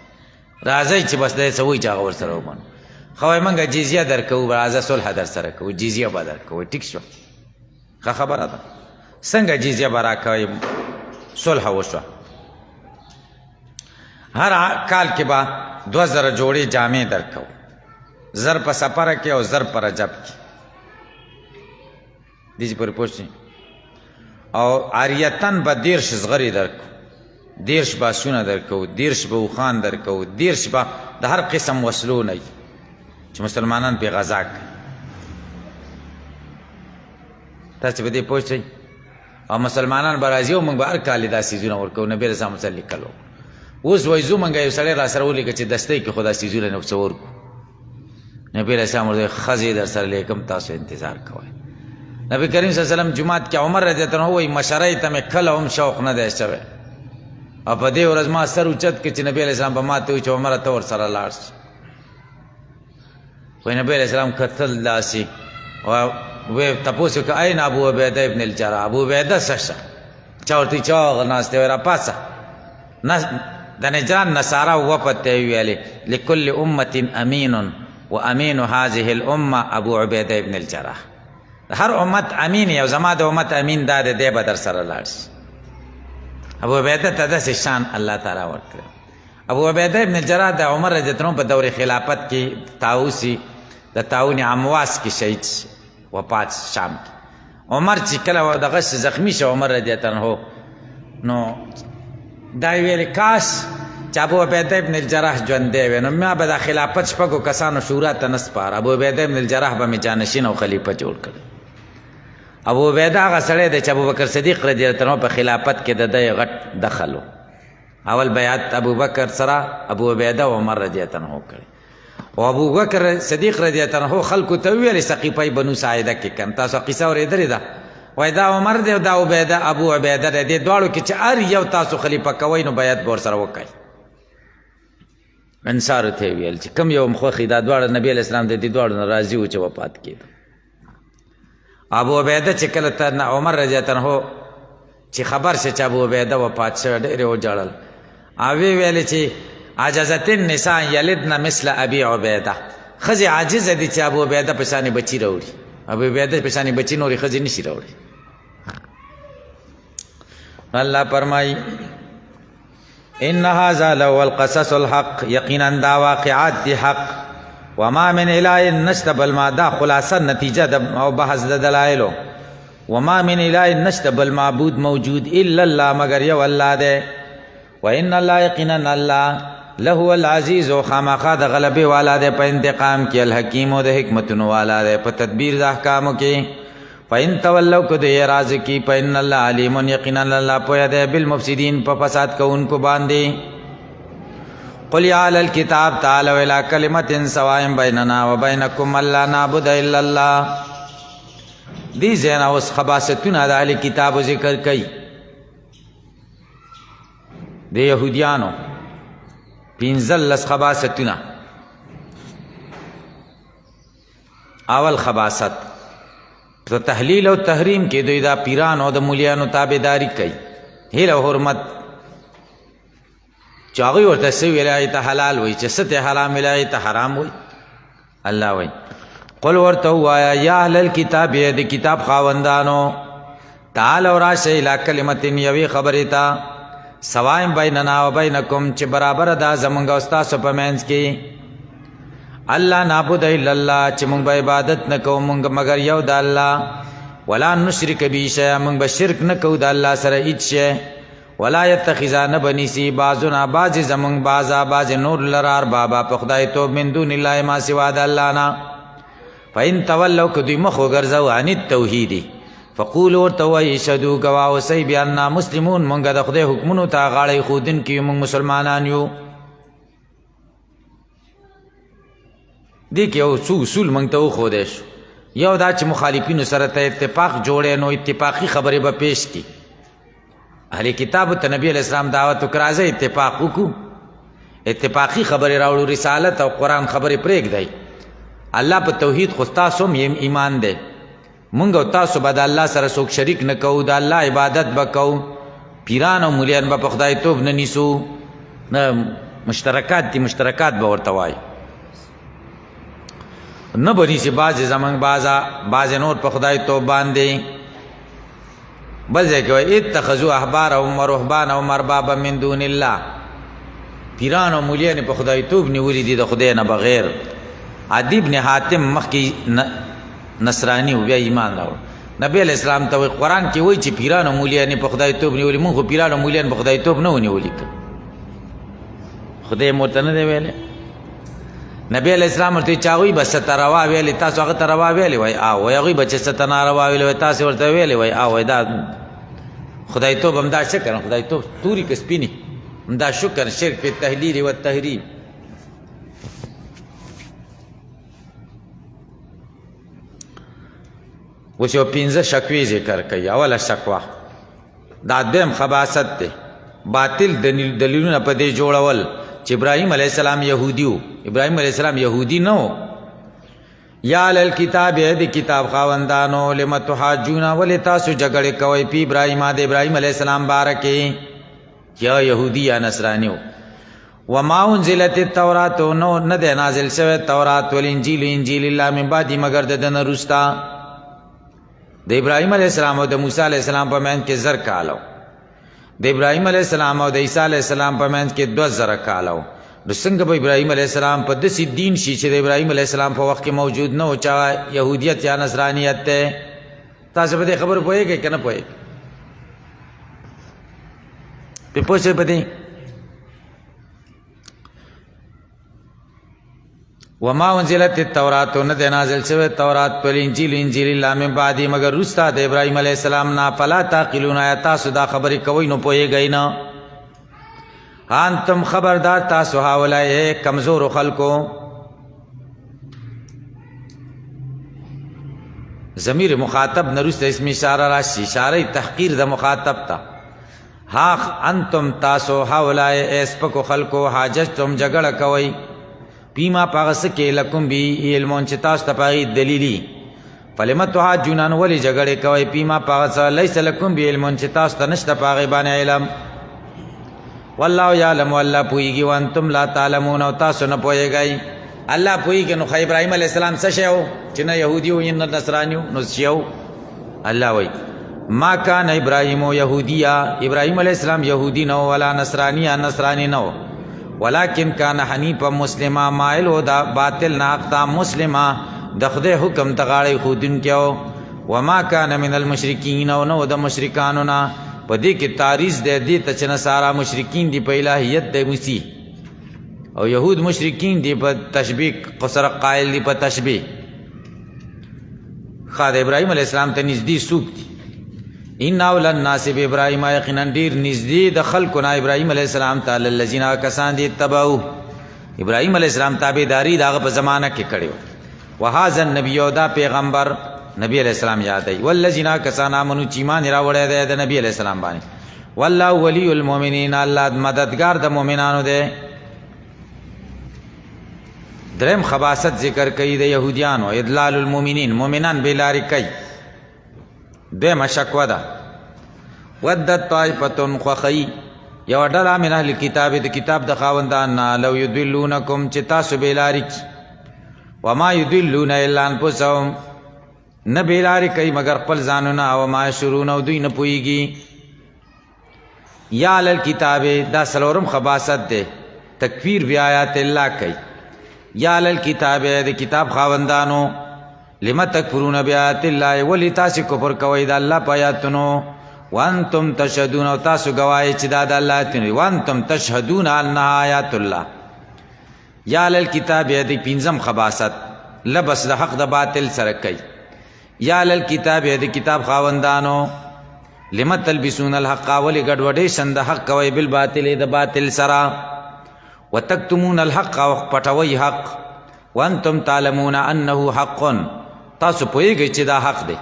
راځئ چې بس دی څه وایي چې هغه ورسره ومنو. ښه وایي موږ جزیه در کوو راځه صلحه در سره کوو جزیه به در کوو. ټیک شوه ښه خبره ده. څنګه جزیه به راکوئ صلحه وشوه. هر کال کې به 2000 جوړې جامې درکو زر په سفره کې او زر په رجب کې دیجی پوری پوچھیں او عاریتن به 10 زغری درکو 10 باسونه درکو 10 به اوخان درکو 10 به د هر قسم وسلو نه چې مسلمانان په غزا کوي. تاسو به دې پوښتئ او مسلمانان به راځي او موږ به هر کال دا سیزونه ورکو. نبی رسول الله لیکلو اوس وایي زو موږ یو سړی را سره ولیکه چې دستۍ کې خدا سیزونه نه ورکو. نبی رسول الله ورته ښځې در سره لیکم تاسو انتظار کوئ. نبی کریم صلی الله علیه وسلم جمعات کې عمر رضی الله عنه وایي مشرۍ ته مې کله هم شوق نه دی شوی او په دې ورځ ما سر اوچت کړ چې نبی علیه السلام به ما ته وایي چې عمره ته ورسره لاړ شي وایي نبی علیه السلام کتل داسې وی تپوس وکړه این ابو عبیده ابن الجراح ابو عبیده څه شه چا ورته چې هغه ناست دی وایي راپاڅه د نجران نصارا وپت ویلې لكل امة امین و امین هذه الامه ابو عبیده ابن الجراح هر امت امین یو زما د امت امین دا دی به در سره لاړ شي ابو عبیده ته داسې شان الله تعالی ورکړی ابو عبیده ابن الجراح د عمر رضی الله عنه په دور خلافت کې طاووسي د طاعون عمواس کې شهید شي وفات شام کې عمر چې کله دغه زخمی شو عمر رضی الله عنه نو دا ویل کاش چې ابو عبیده ابن الجراح ژوندی وی نو ما به د خلافت شپږو کسانو شورا ته نه سپاره ابو عبیده ابن الجراح به مې جانشین او خلیفه جوړ کړی ابو عبیده هغه سړی دی چې ابوبکر صدیق رضی الله عنه په خلافت کې د دی غټ دخل و اول بیعت ابوبکر سره ابو عبیده او عمر رضی الله عنه کړی او ابوبکر صدیق رضی الله عنه خلکو ته ویل سقیفه بنو ساعده کې کم تاسو قصه اورېدلې ده وای دا عمر دی او دا عبیده ابو عبیده دی دواړو کې چې هر یو تاسو خلیفه کوئ نو بیعت به ورسره وکئ انصارو ته ویل چې کوم یو مخوښي دا دواړه نبي علیه السلام د دې دواړو نه راضي و چې وفات کېده ابو عبیده چې کله ته عمر رضی الله عنه چې خبر شي چې ابو عبیده وفات شوی ډېرې وژړل او ویلې چې عجزت النساء یلدن مثل ابي عبیده ښځې عاجزه دي چې ابو عبیده په شانې بچي راوړي ابو عبیده په شانې بچي نورې ښځې نشي راوړي الله فرمایي ان هذا لهو القصص الحق یقینا دا واقعات دی حق وما من اله نشته بل ما دا خلاصه نتیجه او بحث د دلایلو وما من اله نشته بل معبود موجود الا الله مگر یو الله دی وان الله یقینا الله له العزیز و خامخا د غلبه والا دی په انتقام کې الحکیم او د حکمتونو والا دی په تدبیر د احکامو کې فإن تولوا کو دې راز کی فإن الله علیم یقینا الله پوهه ده بالمفسدين په فساد کوونکو باندې قل یا اهل الكتاب تعالوا الى كلمه سواء بيننا وبينكم الا نعبد الا الله دې زنا اوس خباستونه د اهل کتاب ذکر کوي د يهوديانو پنځلس خباستونه اول خباست تو تحلیل او تحریم کې دوی دا پیران او د مولیانو تابعداري کوي هیله او حرمت چاغي ورته سوي ویلای ته حلال وای چې ست حرام ویلای ته حرام وای الله وای قل ورته وایا یا اهل الكتاب د کتاب خاوندانو تعال اور شی لا کلمتین یوی خبره تا سوایم بیننا و بینکم چې برابر دا زمونږ او تاسو په منځ کې الله نعبد الا الله چې موږ به عبادت نه کوو موږ مگر یو د الله ولا نشرک به شیئا موږ به شرک نه کوو د الله سره هیڅ شی ولا يتخذان بنيسي بعضنا بعض زمون بعضا بعض نور لرار بابا په خدای توب من دون الله ما سوا د الله نه فإن تولوا کدی مخو ګرځو عن التوحید فقولوا تويشدوا گواو سی بیان مسلمون مونږ د خدای حکمونو ته غاړی خودن کې مونږ مسلمانان یو دي کې او اصول مونږ ته خو دیش یو دا چې مخالفینو سره ته اتفاق جوړې نو اتفاقی خبره به پیش کی اهل کتاب ته نبی علیہ السلام دعوت وکړه اتفاق وکړو اتفاقی خبره راوړو رسالت او قران خبره پرېګ دی الله په توحید خو تاسو هم ایمان دی مونږ او تاسو به د الله سره څوک شریک نه کوو د الله عبادت به کوو پیران او مولیان به په خدای توب نه نیسو نه مشترکات دي مشترکات به ورته وایي نه بری سی باز زمان باز نور په خدای توب باندې بل ځای کې اتخذوا احبارهم ورهبانهم اربابا من دون الله پیران او مولیان په خدای توب نیولې دي د خدای نه بغیر عدی ابن حاتم مخکی نصرانی او بیا ایمان راوړ نبی علیہ السلام ته قرآن کې وایي چې پیران او مولیان په خدای توب نیولې مونږ پیران او مولیان په خدای توب نه ونیولې خدای مرته نه دی ویلې نبی علیہ السلام ورته چاوي بس تروا ویلې تاسو هغه تروا ویلې وای او هغه بچ ستناروا ویلې تاسو ورته ویلې وای او دا خدای توب هم دا شکر خدای توب توري کسبینی هم دا شکر شرک په تحلیل او تحریم اوس یو 15 شکوې ذکر کوي. اوله شکوه دا دویم خباثت دی، باطل دلیلونه په دې جوړول چې ابراهیم علیه السلام یهودي و. ابراهیم علیه السلام یهودي نه و. یا اهل الکتاب د کتاب خاوندانو لم تحاجون ولې تاسو جګړې کوئ په ابراهیم د ابراهیم علیه السلام باره کې، یا یهودي یا نصرانی و. وما انزلت التورات نو نه دی نازل شوی تورات والانجیل انجیل الا من بعد مگر د ده نه وروسته. د ابراهیم علیه السلام او د موسی علیه السلام په منځ کې 1000 کاله، د ابراهیم علیه السلام او د عیسی علیه السلام په منځ کې 2000 کاله. نو څنګه به ابراهیم علیه السلام په داسې دین شي چې د ابراهیم علیه السلام په وخت کې موجود نه و، چا یهودیت یا نصرانیت دی؟ تاسو په دې خبرو پوهېږئ که نه پوهېږئ؟ پې پوه شئ په دې؟ وما انزلت التورات نه دی نازل شوی تورات پر انجیل انجیل الا من بعد مگر وروسته د ابراهیم علیه السلام نه. فلا تعقلون آیا تاسو دا خبرې کوئ نو پوهېږئ نه؟ انتم خبردار تاسو هاولای کمزور خلکو. ضمیر مخاطب نرسته اسم اشاره راشي، اشاره تحقیر د مخاطب ته. ها انتم تاسو هاولای اسپکو خلکو حاجتم جګړه کوئ پیما پاغس کې لکم بی علمون چې تاسو ته پاغي دلیلی. فلم تحاجون ولی جګړې کوئ پیما پاغس لیس لکم بی علمون چې تاسو ته نشته پاغي باندې علم. والله یعلم والله پوهیږي وانتم لا تعلمون او تاسو نه پوهیږئ. الله پوهیږي. نو خو ابراهیم علیه السلام څه شی و چې نه یهودي و نه نصراني و؟ نو څه شی و؟ الله وایي ما کان ابراهیم یهودیا، ابراهیم علیه السلام یهودي نه و ولا نصراني نصراني نه و، ولکن کان حنیفا مسلما مایل و دا باطل نه اقتا مسلما د خدای حکم ته غاړه ښودونکی و. وما کان من المشرکین او نه و د مشرکانو نه. په دې کې تعریض دی دې ته چې نصارا مشرکین دي په الهیت د مسیح، او یهود مشرکین دي په تشبیه سره قائل دي په تشبیه. ښه د ابراهیم علیه السلام ته نږدې څوک دي؟ ان اول الناس بابراهیم، یقینا ډېر نږدې د خلکو نه ابراهیم علیه السلام ته الذین کسان دي اتبعوه ابراهیم علیه السلام تابعداري د هغه په زمانه کې کړې وه. وهذا النبي او دا پیغمبر نبی علیہ السلام یادی. والذین کسان آمنو چې ایمان راوړی دی د نبی علیہ السلام باندې. والله ولی المؤمنین، الله مددگار د مؤمنانو دی. دریم خباثت ذکر کوي د یهودیانو، اضلال المؤمنین، مؤمنان بې لارې کوي. دویمه شکوه ده ودت طائفتن خوښوي یوه ډله من اهل کتاب د کتاب د خاوندان نه لو یضلونکم چې تاسو بې لارې کي. وما یضلون الا انفسهم، نه بیلاری کوي مگر خپل ځانونه. او ما یشعرون او دوی نه پوهېږي. یا اهل الکتاب دا څلورم خباثت دی، تکفیر بی آیات الله کوي. یا اهل الکتاب د کتاب خاوندانو لم تکفرون بآیات الله، ولی تاسو کفر کوئ د الله په آیاتونو. وانتم تشهدون او تاسو گواهی چې دا د الله آیاتونه. وانتم تشهدون انها آیات الله. یا اهل الکتاب د پنځم خباثت لبس د حق د باطل سره کوي. یا اهل الکتاب د کتاب خاوندانو لم تلبسون الحق، ولی ګډوډې شن د حق کوئ بالباطل د باطل سره. وتکتمون الحق او پټوئ حق. وانتم تعلمون انه حق، تاسو پوهیږئ چې دا حق دی.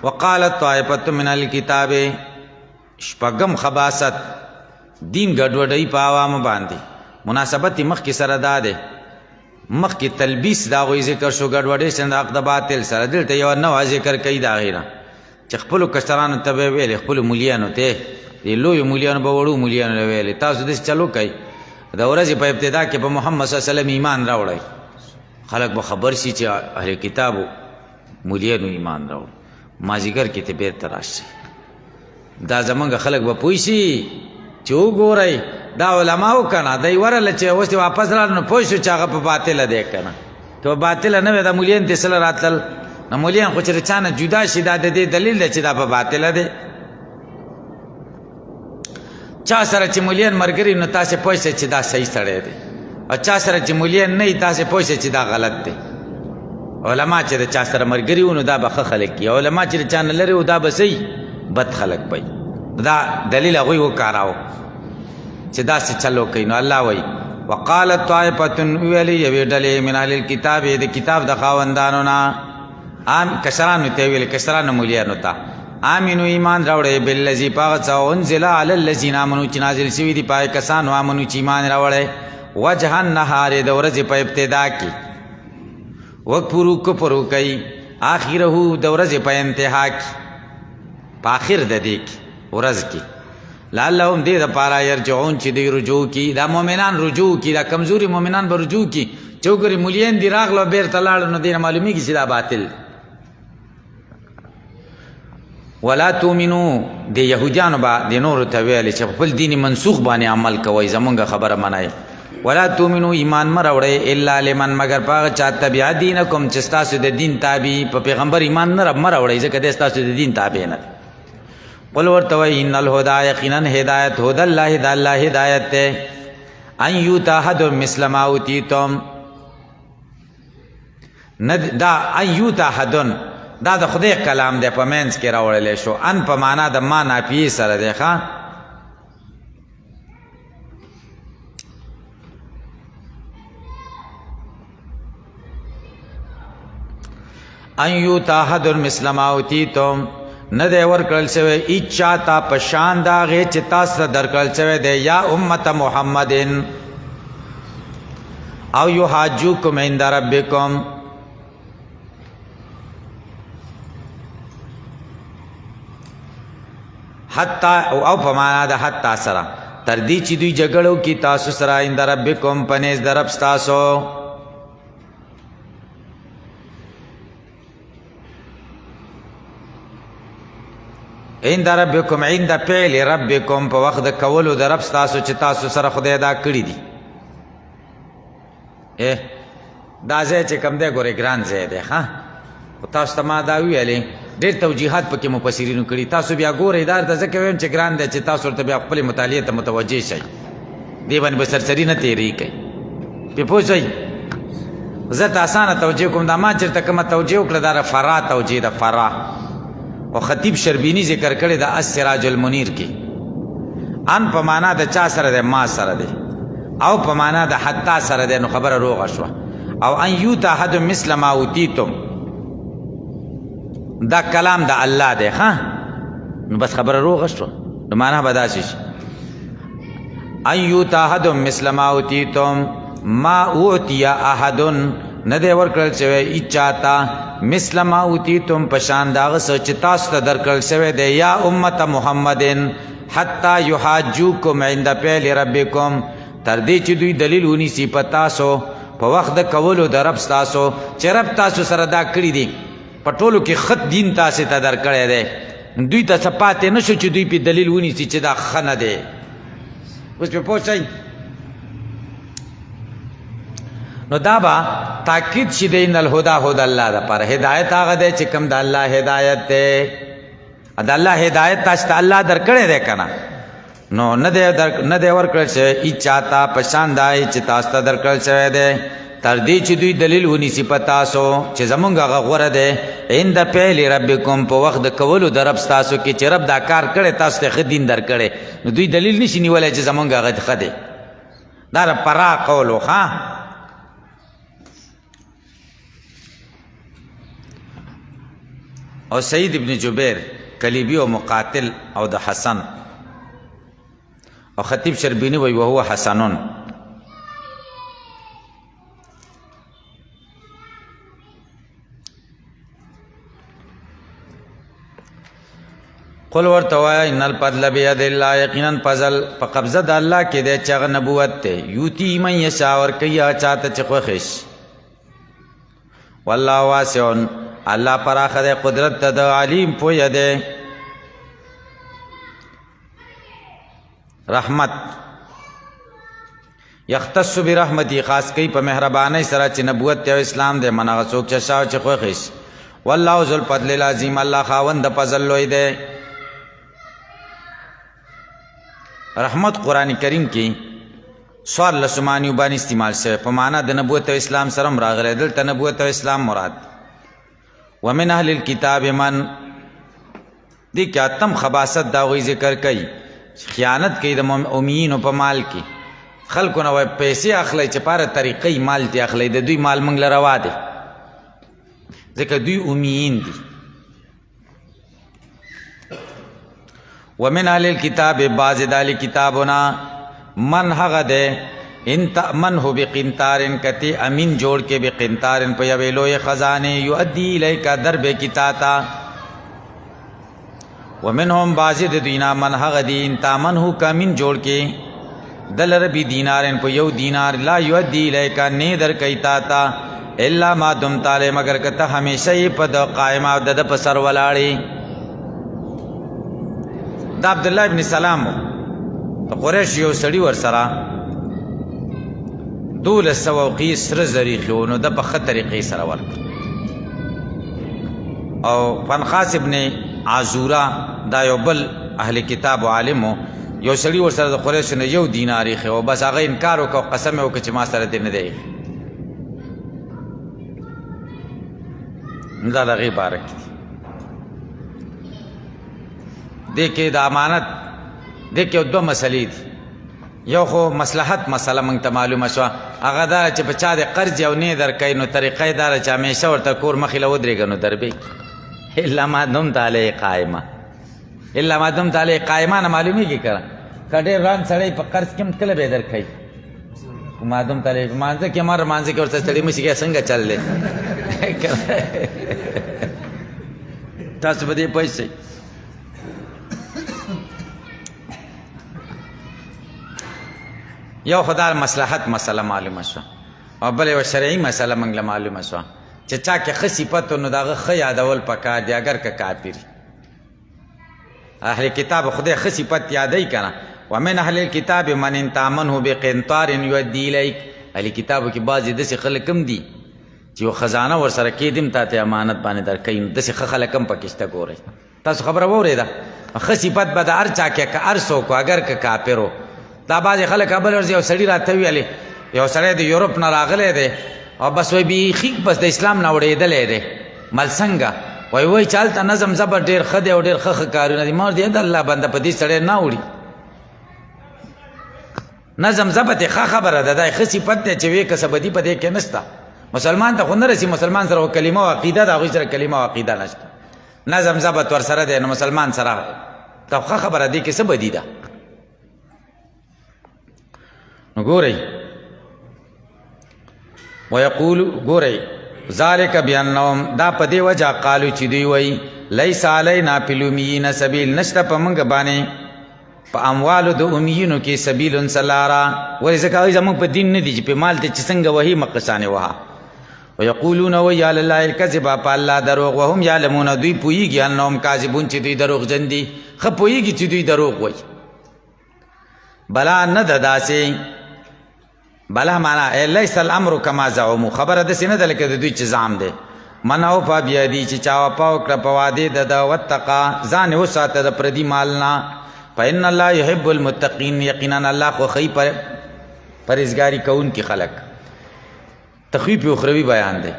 وقالت طائفة من الکتاب، شپږم خباثت دین ګډوډۍ په عوامو باندې. مناسبت مخکې سره دا دی، مخکې تلبیس د هغوی ذکر شو ګډوډۍ شن د حق د باطل سره. دلته یوه نوعه ذکر کوي د هغې نه چې خپلو کشرانو ته به یې ویلې، خپلو مولیانو ته دې لویو مولیانو به وړو مولیانو له ویلې تاسو داسې چلو کوئ د ورځې په ابتدا کې په محمد صلی الله علیه وسلم ایمان راوړئ. خلک به خبر شي چې اهل کتابو مولیانو ایمان راوړ. مازدیګر کې ته بېرته راشئ. دا زمونږ خلک به پوه شي چې وګورئ دا علماو که نه دی ورله چې اوس دې واپس راغله نو پوه شو چې هغه په باطله دی که نه. که په باطله نه وی دا مولیان دې سله راتلل نو مولیان خو چې د چا نه جدا شي دا د دې دلیل دی چې دا په باطله دی. چا سره چې مولیان ملګري نو تاسې پوه شئ چې دا صحیح سړی دی، او چا سره چې مولیان نه وي تاسې پوه شئ چې دا غلط دی. علما چې د چا سره ملګري وو نو دا به ښه خلک وي، او علما چې د چا نه لرې وو دا به صحیح بد خلک به وي. دا دلیل هغوی وکاراو چې داسې چلو کوي. نو الله وایي وقالت طائفة ویلی یوی ډلې من اهل الكتاب د کتاب د خاوندانو نه کشرانو ته ویل کشرانو مولیانو ته آمینو ایمان راوړی بالذي پاغه څه انزل علی الذین آمنوا چې نازل شوي دي پای کسانو آمنو چې ایمان راوړی وجه النهار د ورځې په ابتدا کې وکفروا کفر کوي آخره د ورځې په انتها کې په آخر د دې کې ورځ کې لعلهم دې دپاره یرجعون چې دوی رجوع کي دا مؤمنان رجوع کي دا کمزوري مؤمنان به رجوع کي چې وګورې مولیان دي راغلو بېرته لاړو نو دې نه معلومېږي چې دا باطل ولا تؤمنو د یهودیانو به د نورو ته ویلې چې خپل دین منسوخ باندې عمل کوئ زمونږ خبره منئ ولا تؤمنو ایمان مه راوړئ الا لمن مگر په هغه چا تبع دینکم چې ستاسو د دین تابع په پیغمبر ایمان نه مه راوړئ ځکه دی ستاسو د دین تابع نه قل ورته وایي ان الهدى یقینا هدایت هدى الله د الله هدایت دی ان یؤتی احد مثل ما اوتیتم دا ان یؤتی احد دا د خدای کلام دی په منځ کې راوړلی شو ان په معنا د ما نافیې سره دی ښه ان یؤتی احد مثل ما اوتیتم نه دی ورکړل شوی هېڅ چا ته په شان د هغې چې تاسو ته درکړل شوی دی یا امت محمدin او یحاجوکم عند ربکم حتی او په معنا د حتی سره تر دې چې دوی جګړه وکړي تاسو سره عند ربکم په نزد د رب ستاسو عند ربکم عند فعل ربکم په وخت د کولو د رب ستاسو چې تاسو سره خدای دا کړي دي دا ځای چې کوم دی ګورې ګران ځای دی ښه خو تاسو ته ما دا ویلې ډېر توجیحات پکې مفسرینو کړي تاسو بیا ګورئ دا درته ځکه وایم چې ګران دی چې تاسو ورته بیا خپلې مطالعې ته متوجه شئ دې باندې به سرسري نه تېرې کوئ پې پوه شئ زه ته اسانه توجیه کوم دا ما چېرته کومه توجیه وکړه دا فرا توجیه ده فرا او خطیب شربینی ذکر کړی د السراج المنیر کې ان په معنا د چا سره دی ما سره دی او په معنا د حتی سره دی نو خبره روغه شوه او ان یؤتی احد مثل ما اوتیتم دا کلام د الله دی ښه نو بس خبره روغه شوه نو معنا به داسې شي ان یؤتی احد مثل ما اوتیتم ما اوتی احد نه دی ورکړل شوی هېڅ چا ته مثل ما اوتیتم په شان د هغه څه چې تاسو ته درکړل شوی دی یا امت محمدin حتی یحاجوکم عند فعل ربکم تر دې چې دوی دلیل ونیسي په تاسو په وخت د کولو د رب ستاسو چې رب تاسو سره دا کړي دي په ټولو کې خط دین تاسو ته درکړی دی دوی ته څه پاتې نه شو چې دوی پې دلیل ونیسي چې دا ښه نه دی اوس پې پوه شئ نو دا به تاکید شي دی ان الهدى هدى الله دپاره هدایت هغه دی چې کوم د الله هدایت دی د الله هدایت تاسو ته الله درکړی دی که نه نو نه دی ورکړل شوی هېڅ چا ته په شان دی چې تاسو ته درکړل شوی دی تر دې چې دوی دلیل ونیسي په تاسو چې زمونږ هغه غوره دی عند فعل ربکم په وخت د کولو د رب ستاسو کې چې رب دا کار کړی تاسو ته ښه دین درکړی نو دوی دلیل نشي نیولی چې زمونږ هغه ښه دی دا د پرا قول و ښه او سعید ابن جبیر کلیبی و مقاتل او د حسن او خطیب شربینی وی وهو حسنون قل ورته وایه ان الفضل بید الله یقینا فضل په قبضه د الله کې دی چې هغه نبوت دی یوتی من یشاء ورکوي هغه چا ته چې خوښ شي والله واسع الله پراخه دی قدرت ته د علیم پویه دی رحمت یختص برحمتی خاص کوي په مهربانۍ سره چې نبوت او اسلام دی من هغه څوک چې شاو چې خوښ شي والله ذو الفضل العظیم الله خاوند د فضل لوی دی رحمت قرآن کریم کې سوال لسمانیو باندې استعمال شوی په معنا د نبوت او اسلام سره هم راغلی دلته نبوت او اسلام مراد ومن اهل الكتاب من دی که اتم خباست دا غوی ذکر کوي خیانت کوي د امیینو په مال کې خلکو نه وایي پیسې اخلی چې پاره طریقې مال دې اخلی د دوی مال موږ له روا دی ځکه دوی امیین دي ومن اهل الكتاب بعض د اهل کتابونه من هغه دی ان تأمنه بقنطار کتی امین جوړ کې بقنطار په یوې لویې خزانې یؤدي الیک در به کی تا ته ومنهم بعض د دوی نه من هغه دی ان تأمنه که امین جوړ کې دلر بی دینارن په یو دینار لا یؤدي الیک نه در کوي تا ته الا ما دمت علی مگر که ته همیشه یې په د قائمه او د په سر ولاړې د عبدالله ابن سلام د قریش یو سړي ورسره 1200 اوقې سره زري خلو نو د په ښه طریقې سره ورکړ او فنخاس ابن عزوره دا یو بل اهل کتاب و عالمو یو سړي ورسره د قریشو نه یو دینار ایښی او بس هغه انکار وکړ او قسم یې وکړ چې ما سره دې نه دی ایښی دا د هغې باره کې دې کې د امانت دې کې دوه مسلې دي یو خو مصلحت مسله موږ ته معلومه شوه هغه دا چې په چا د قرض یو نه درکوي نو طریقه یې دا چې همیشه ورته کور مخې له ودرېږه نو دربې الا ما دمت علیه قایمه الا ما دمت علیه قایمه نه معلومېږي که که ډېر ران سړی په قرض کې هم کله به یې درکوي ما دمت علیه په مانځه کې مر مانځه کې ورته ستړي مشي کې څنګه چل دی تاسو به دې پوه شئ یو خدای مصلحت مسله معلومه شوه او بل یو شرعي مسله موږ له معلومه شوه چې چا کې ښه صفت نو د هغه ښه یادول پکار دی اگر که کافر اهل کتاب خدای ښه صفت یادوي که نه ومن اهل الکتاب من ان تامنه بقنطار یؤدي الیک اهل کتابو کې بعضې داسې خلک هم دي چې یو خزانه ورسره کېدي هم تا ته امانت باندې درکوي نو داسې ښه خلک هم پکې شته ګورئ تاسو خبره واورېده ښه صفت به د هر چا کې که هر څوک اگر که کافر و دا بعضې خلک بل ورځي یو سړي راته ویلې یو سړی د یورپ نه راغلی دی او بس وایي بیخي بس د اسلام نه وړېدلی دی مل څنګه وایي چې هلته نظم ضبط ډېر ښه دی او ډېر ښه ښه کارونه دي ما ورته د الله بنده په دې سړی نه وړي نظم ضبط یې ښه خبره ده دا یې ښه صفت دی چې ویې که څه بدي په دې کې نشته مسلمان ته خو نه رسي مسلمان سره خو کلمه او عقیده ده هغوی سره کلمه او عقیده نشته نظم ضبط ورسره دی نو مسلمان سره ته ښه خبره دی کې څه بدي ده نو ګورئ ویقولو ګورئ ذالک بانهم دا په دې وجه قالو چې دوی وایي لیس علینا فی الامیین سبیل نشته په موږ باندې په اموالو د امیینو کې سبیل سلاره ولې ځکه هغوی زموږ په دین نه دي چې په مال ته چې څنګه وهي مقصانې وها ویقولون وایي علی الله الکذب په الله دروغ وهم یعلمون دوی پوهیږي انهم کاذبون چې دوی دروغجن دي ښه پوهیږي چې دوی دروغ وایي بلا نه ده داسې بلا معنا لیس الامر کما زعموا خبره داسې نه ده لکه د دوی چې زعم دی من اوفا بیدي چې چا وفا وکړه په وعدې د ده واتقا ځان یې وساته د پردي مال نه فإن الله يحب المتقین یقینا الله خوښوي پرهیزګاري کوونکي خلک تخویف اخروي بیان دی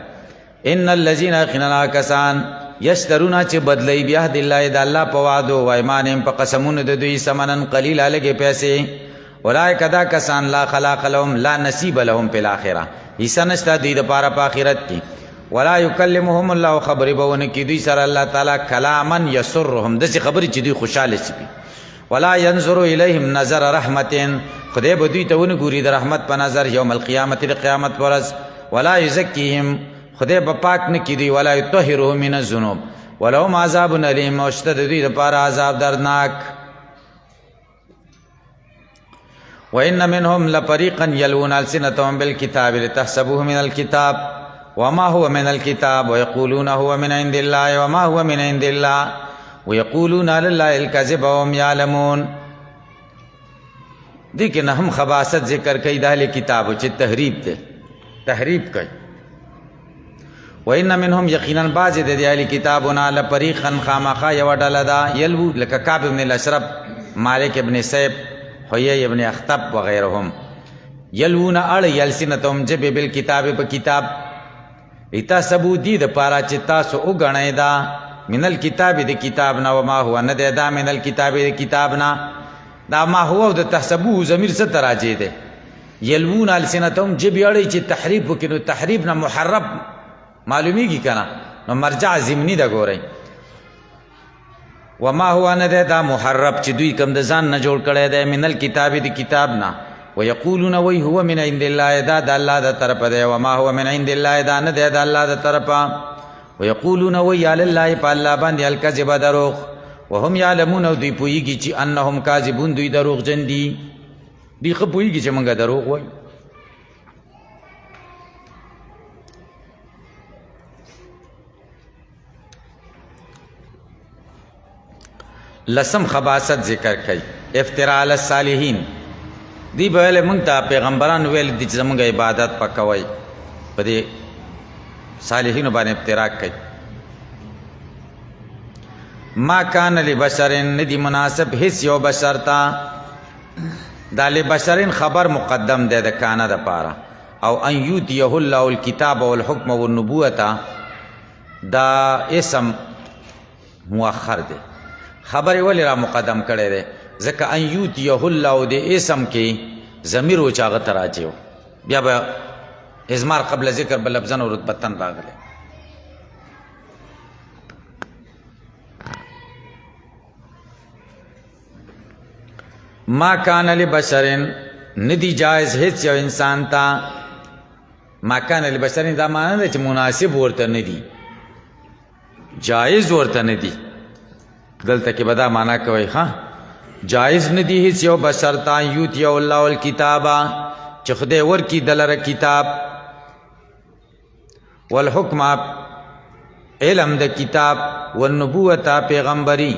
ان الذین یقینا کسان یشترون چې بدلوي بعهد الله د الله په وعدو و ایمانهم په قسمونو د دوی ثمنا قلیلا لږې پیسې اولئک دا کسان لا خلاق لهم لا نصیب لهم فی الاخره حصه نشته دوی دپاره په آخرت کې ولا یکلمهم الله خبرې به ونه کړي دوی سره الله تعالی کلاما یسرهم داسې خبرې چې دوی خوشحاله شي ولا ينظر الیهم نظر رحمت خدای به دوی ته ونه ګوري د رحمت په نظر یوم القیامت د قیامت په ورځ ولا یزکیهم خدای به پاک نه کړي دوی ولا یطهرهم من الذنوب ولهم عذاب الیم او شته د دوی دپاره عذاب دردناک وإن منهم لفريقا يلوون ألسنتهم بالكتاب لتحسبوه من الكتاب وما هو من الكتاب ويقولون هو من عند الله وما هو من عند الله ويقولون على الله الكذب وهم يعلمون دې کې نه هم خباثت ذکر کوي د اهل کتابو چې تحریف کوي وإن منهم یقینا بعض د اهل کتابونه لفريقا خامخا یوه ډله ده یلوو لکه کعب بن الاشرف مالک ابن سیب حیی ابن اخطب وغیرهم یلوون اړی السنتهم جبې بالکتاب په کتاب لتحسبوا دې دپاره چې تاسو وګڼئ دا من الکتاب د کتاب نه وما هو نه دی دا من الکتاب د کتاب نه دا ما هو او د تحسبوه ضمیر څه ته راجع دی یلوون السنتهم جب اړی چې تحریف وکړي نو تحریف نه محرف معلومیږي که نه نو مرجع ضمني ده ګورئ وما هو نه دی دا محرف چې دوی کوم د ځان نه جوړ کړی دی من الکتاب د کتاب نه ویقولون وی هو من عند الله دا د الله د طرفه دی وما هو من عند الله دا نه دی د الله د طرفه ویقولون وی علی الله په الله باندې الکذب دروغ وهم یعلمون او دوی پوهیږي چې انهم کاذبون دوی دروغجن دي دوی ښه پوهیږي چې موږ دروغ وایو لسم خباست ذکر کئی افتراء علی الصالحین دی بویل منگ تا پیغمبران ویل دی زمانگ عبادت پکوئی پا دی صالحینو بان افتراء کئی ما کان لبشرین ندی مناسب حس یو بشر تا دا لبشرین خبر مقدم دے دا کانا دا پارا او ان یوتیہ اللہ الکتاب والحکم والنبوتا دا اسم مؤخر دے خبر ولی را مقدم کرے دے ځکه ان یوتیه الله د اسم کې ضمیر و چاغه تراجیو بیا به ازمار قبل ذکر بل لفظن او رتبتن راغله ما کان لبشرن ندی جائز هیڅ یو انسان تا ما کان لبشرن دا معنی ده چې مناسب ورته ندی جائز ورته ندی دلته کې بدا معنا کوي ها جائز ندی هیڅ یو بشر تا یوتی الله الکتابا چې خدای ورکی دلره کتاب والحکم علم د کتاب والنبوت پیغمبري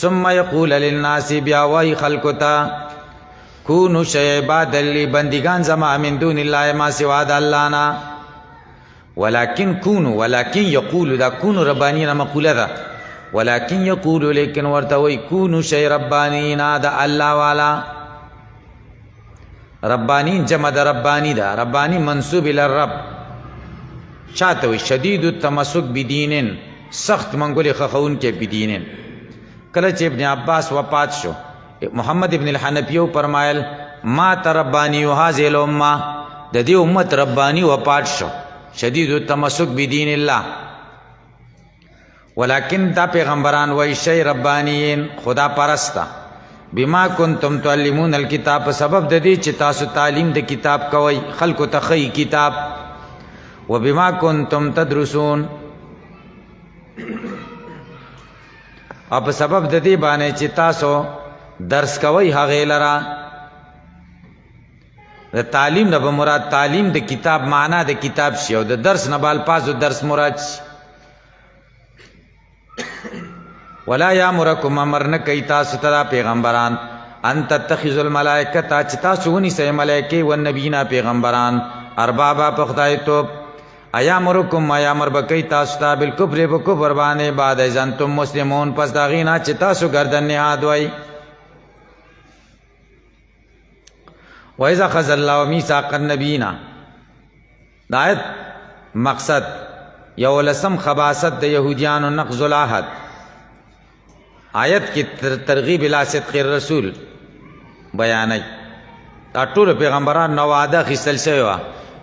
ثم یقول للناس بیا وای خلقتا کونوا عبادا لی بندگان زما من دون الله ما سوا د الله نه ولكن کونوا ولكن یقول دا کونوا ربانیه مقوله ده ولكن یقولو لیکن ورتوی کونو شی ربانین دا اللہ والا ربانین جمع دا ربانی دا ربانی منصوب الرب چاہتوی شدید التمسک بدینن سخت منگولی خخون کے بدینن کلچ ابن عباس وفات شو محمد ابن الحنفیو فرمایل ما تربانی هذه الامه د دې امت ربانی وفات شو شدید التمسک بدین الله ولیکن دا پیغمبران وی شی ربانیین خدا پرستا بما کنتم تعلمون الکتاب سبب د دې چې تاسو تعلیم د کتاب کوي خلکو ته خی کتاب و بما کنتم تدرسون او په سبب د دې باندې چې تاسو درس کوي هغه لرا د تعلیم نه مراد تعلیم د کتاب معنا د کتاب شی او د درس نه بال پازو درس مراد ولا یامرکم امرن کای تاسو ته پیغمبران ان تتخذوا الملائکه چې تاسو ونی سه ملائکه و نبینا پیغمبران اربابا په خدای توب ایامرکم ایامر بکای تاسو ته بالکفر په کفر باندې بعد ازن تم مسلمون پس دا غینا چې تاسو گردن نهاد وای وَإِذَا خَذَ اللَّهُ مِيثَاقَ النَّبِيِّينَ دا آیت مقصد یو لسم خباست د یهودیانو نقض العهد آیت کی ترغیب الی صدق الرسول بیانای دا ټول پیغمبران نو وعده خیستل شوی وا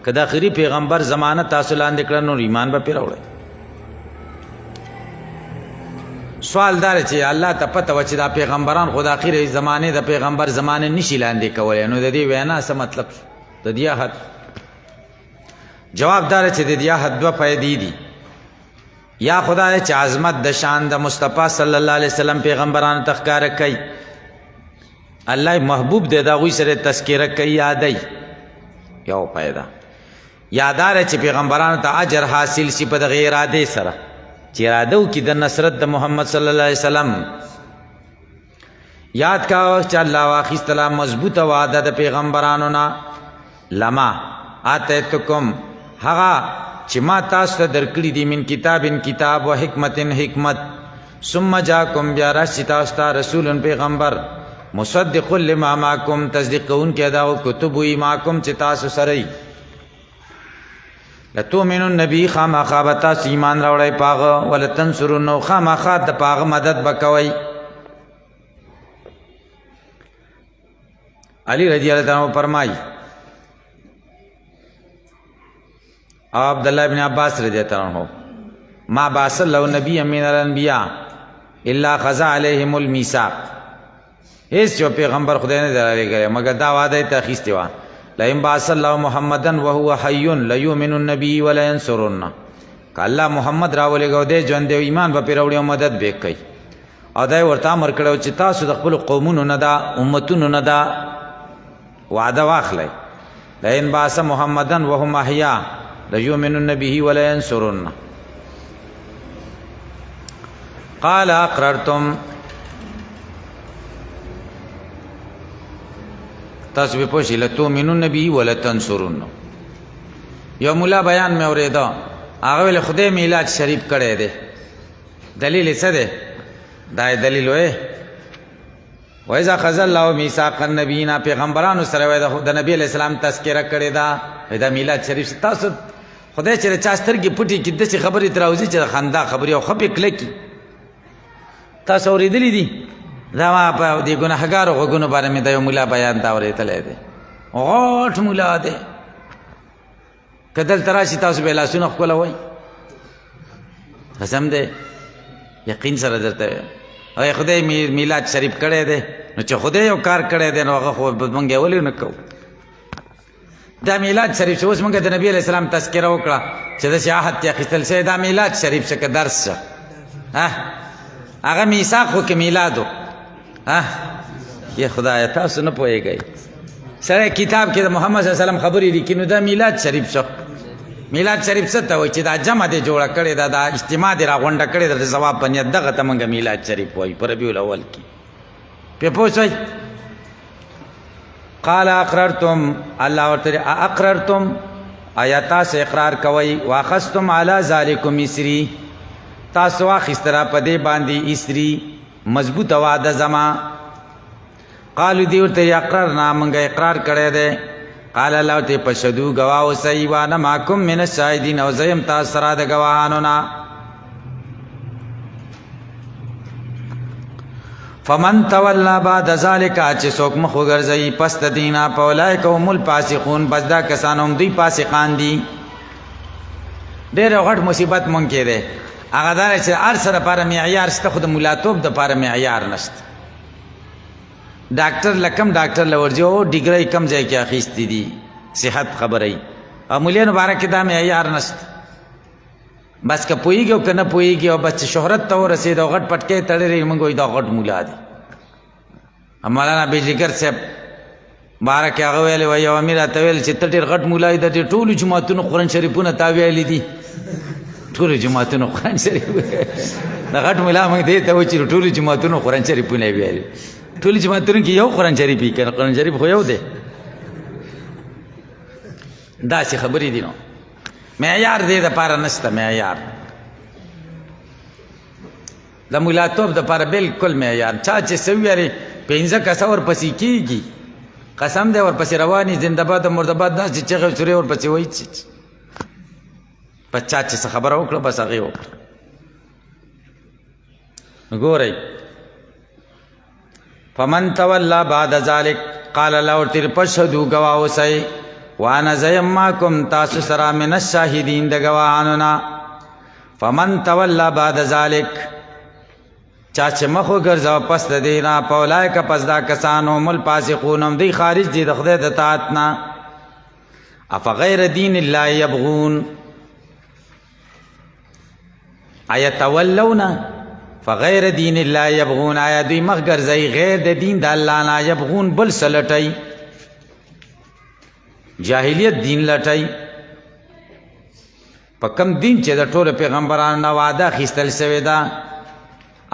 که د اخري پیغمبر زمانه تاسو لاندې کړه نو ایمان به پیراوړی سوال دار چې الله ته پته و چې دا پیغمبران خود اخري زمانه د پیغمبر زمانه نشي لاندې کولای نو د دې وینا څه مطلب د دې حد جواب دار چې د دې حد دوه فائدې دي یا خدای چې عظمت د شان د مصطفی صلی الله علیه وسلم پیغمبرانو تخکار کوي الله محبوب دې دا غوي سره تذکرہ کوي یادای یو پیدا یادار چې پیغمبرانو ته اجر حاصل شي په د غیر اراده سره چې اراده وکړي د نصرت د محمد صلی الله علیه وسلم یاد کا چې الله واخیستلا مضبوطه وعده د پیغمبرانو نه لما اتیتکم هغه چې ما تاسو ته درکړي دي من کتاب و حکمت ثم جاءکم بیا راشي تاسو ته رسول پیغمبر مصدق لما معکم تصدیقون کې دا کتب وی معکم چې تاسو سره لتؤمنوا النبي خامخا تاسو ایمان راوړی پاغه ولتنصروا خامخا د پاغه مدد وکوي علی رضی الله عنه فرمای او عبداللہ ابن عباس رضی اللہ عنہ ما بعث الله نبی من الانبیاء الا خضع علیهم المیثاق هیڅ یو پیغمبر خدای نه درلېږلی مګر دا وعده یې ته اخیستې وه لئن بعث الله محمدا وهو حی لیؤمن به ولینصرنه که الله محمد راولېږه دی ژوند دی ایمان به پرې راوړي او مدد به یې کوي او دا یې ورته امر کړی چې تاسو د خپلو قومونو نه دا امتونو نه دا وعده واخلئ لئن بعث محمدا وهم احیا لیؤمنن به ولینصرنه قال اقررتم تاسو به پوښی لتؤمنون به ولتنصرنه یو مولا بیان مې اورېده هغه ویل خدای میلاد شریف کړی دی دلیل یې څه دی دا دلیل وی وایذا اخذ الله میثاق النبیین پیغمبرانو سره وای د نبی علیہ السلام تذکره کړې ده دا میلاد شریف تاسو خدای چې چا سترګې پټې کې داسې خبرې تراوځي چې خندا خبرې او خپې کلکي تاسو اورېدلې دي دا ما په دې ګناهګارو غوږونو باندې مې د یو مولا بیان دا اورېدلی دی غټ مولا دی که دلته راشي تاسو به لاسونه ښکلوئ قسم دی یقین سره درته وایم خدای میلاد شریف کړی دی نو چې خدای یو کار کړی دی نو هغه خو موږ یې ولې نه کوو دا میلاد شریف چې اوس موږ د نبي علیه السلام تذکره وکړه چې داسې عهد ترې اخیستل شوی دا میلاد شریف شه که درس شه هغه میثاق خو که میلاد و یا خدایه تاسو نه پوهېږئ سړی کتاب کې د محمد صلی الله علیه وسلم خبرې لیکي نو دا میلاد شریف شه میلاد شریف څه ته وایي چې دا جمع دې جوړه کړې ده دا اجتماع دې راغونډه کړې ده د ثواب په نیت دغه ته موږ میلاد شریف وایي په ربیع الاول کې پې پوه شوئ قال اقررتم الله ورته اقررتم آیا تاسو اقرار کوئ واخذتم علی ذلکم اسری تاسو واخیسته را په دې باندې اسری مضبوطه وعده زما قالو دی ورته اقررنا موږ اقرار کړی دی قال الله ورته پشهدو ګواه اوسئ وانا معکم من الشاهدین او زه یم تاسو سره د ګواهانو نه فمن تولا بعد ذلک چې څوک مخ وګرځي پس د دینه فاولئک هم الفاسقون بس دا کسان هم دوی فاسقان دي ډېر غټ مصیبت مونږ کې دی هغه دا چې هر څه دپاره معیار شته خو د ملاتوب دپاره معیار نشته ډاکټر لکم ډاکټر لورځي او ډیګرۍ کم ځای کې اخیستې دي صحت خبرې او مولیانو باره کې دا معیار نشته بس که پوهېږي او که نه پوهېږي او بس چې شهرت ته ورسېد او غټ پټکۍ تړلی موږ وایي دا غټ مولا دی مولانا بیجلیګر صاحب باره کې هغه ویلی وایي یو امیر راته ویل چې ته ډېر غټ مولا یې د ټولو جوماتونو قرآن شریفونه تا ویلي دي ټولو جوماتونو قرآن شریف د غټ مولا موږ دې ته وایي چې ټولو جوماتونو قرآن شریفونه یې ویلي ټولو جوماتونو کې یو قرآن شریف وي که نه قرآن شریف خو یو دی داسې خبرې دي نو معیار دې دپاره نشته معیار د ملاتوب دپاره بالکل معیار چا چې څه ویلې پنځه کسه ورپسې کېږي قسم دی ورپسې رواني زندهباد او مردباد داسې چغې چورې ورپسې وایي بس چا چې څه خبره وکړه بس هغې وکړه ګورئ فمن تولا بعد ذلک قال الله ورته پشهدو ګواه اوسئ وانا زیم ماکم تاسو سره من الشاهدین د ګواهانو نه فمن تولا بعد ذلک چا چې مخ وګرځاو پس د دې نه فاولئک پس دا کسان هم الفاسقون هم دوی خارج دي د خدای د طاعت نه افغیر دین الله یبغون ایتولون فغیر دین الله یبغون آیا دوی مخ ګرځئ غیر د دین د الله نه یبغون بل څه لټئ جاهلیت دین لټئ په کم دین چې د ټولو پیغمبرانو نه وعده اخیستل شوې ده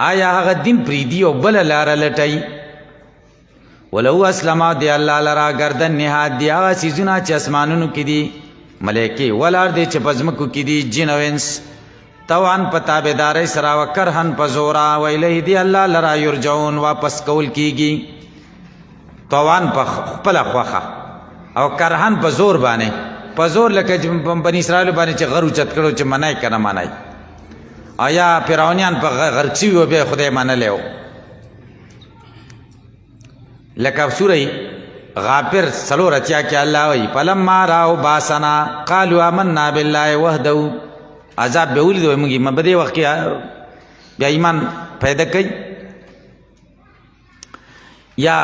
آیا هغه دین پریدي او بله لاره لټئ ولو اسلمه دی الله لره ګردن نهاد دی هغه څیزونه چې اسمانونو کې دي ملایکې ولاړ دی چې په ځمکو کې دي جن او انس طوعا په تابعدارۍ سره و کرهن په زوره و الیه دی الله لره یرجعون واپس کول کیږي طوعا په خپله خوښه او کرهن په زور باندې په زور لکه بني اسرائیلو باندې چې غر اوچت کړو چې منای که نه منای آیا فرعونیان په غرق شوي و بیا خدای منلی و لکه سوره غافر سلور اتیا کې الله وی فلما راو باسنا قالوا آمنا بالله وحده عذاب به ولید موږ ما بده وخت بیا ایمان پیدا کوي یا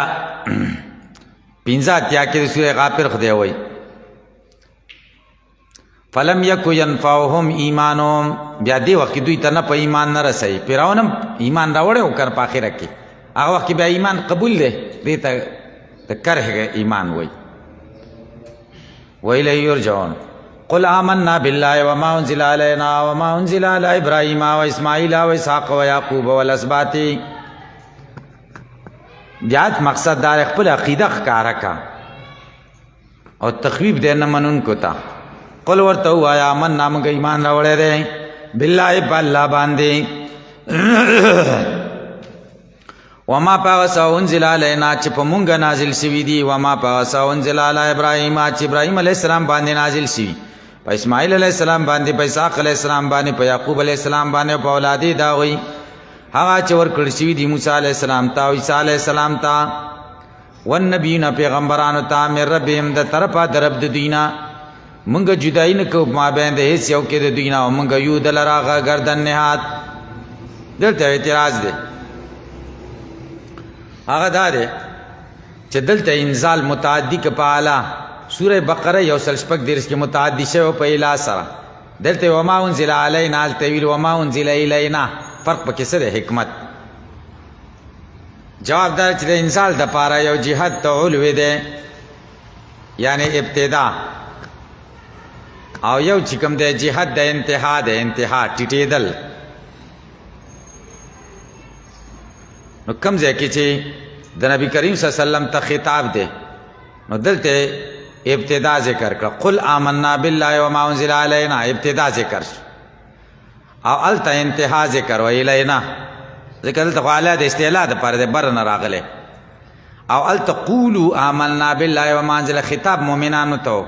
پنځه اتیا کې سورې غافر خدای وی فلم یکو ینفعهم ایمانهم بیا دی وخت دوی ته نه په ایمان نه رسي فرعون ایمان راوړ او کر په اخره کې هغه وخت بیا ایمان قبول دی دې ته کرے ایمان وی وَإِلَيْهِ يُرْجَعُونَ قُلْ آمَنَّا بِاللَّهِ وَمَا أُنزِلَ عَلَيْنَا وَمَا أُنزِلَ عَلَى إِبْرَاهِيمَ وَإِسْمَاعِيلَ وَإِسْحَاقَ وَيَعْقُوبَ وَالْأَسْبَاطِ دیات مقصد دار خپل عقیده ښکارا کا او تخویب دې نه منونکو ته قل ورته وایا آمنا موږ ایمان راوړی دی بالله په الله باندې وما پاوسا انزل علینا چې په مونږ نازل شوي دي وما پاوسا انزل علی ابراهیم چې ابراهیم علیه السلام باندې نازل شوي په اسماعیل علیه السلام باندې په اسحاق علیه السلام باندې په یعقوب علیه السلام باندې په اولاد یې داوي هغه چې ورکړل شوي دي موسی علیه السلام ته او عیسی علیه السلام ته والنبیین پیغمبرانو ته من ربهم د طرفه د رب د دوی نه مونږ جدایي نه کوو مابین د هېڅ یو کې د دوی نه او مونږ یو د لره هغه ګردن نهاد دلته اعتراض دی هغه دا دی چې دلته انزال متعدی که په اعلی سوره بقره یو سل شپږ دېرش کې متعدي شوی په اله سره دلته وما انزل علینا هلته ویل وما انزل الینا فرق پکې څه دی حکمت جواب دا چې د انزال دپاره یو جهت ته علوی دی یعنی ابتدا او یو چې کوم دی جهت د انتها دی انتها ټیټېدل نو کم ځای کې چې د نبی کریم صلی الله علیه وسلم ته خطاب دی نو دلته ابتدا ذکر کړه قل آمنا بالله وما انزل علینا ابتدا ذکر او الته انتها ذکر و الینا ذکر دلته خو اعلی د استعلا دپاره دی بر نه راغلی او الته قولوا آمنا بالله وما انزل خطاب مؤمنانو ته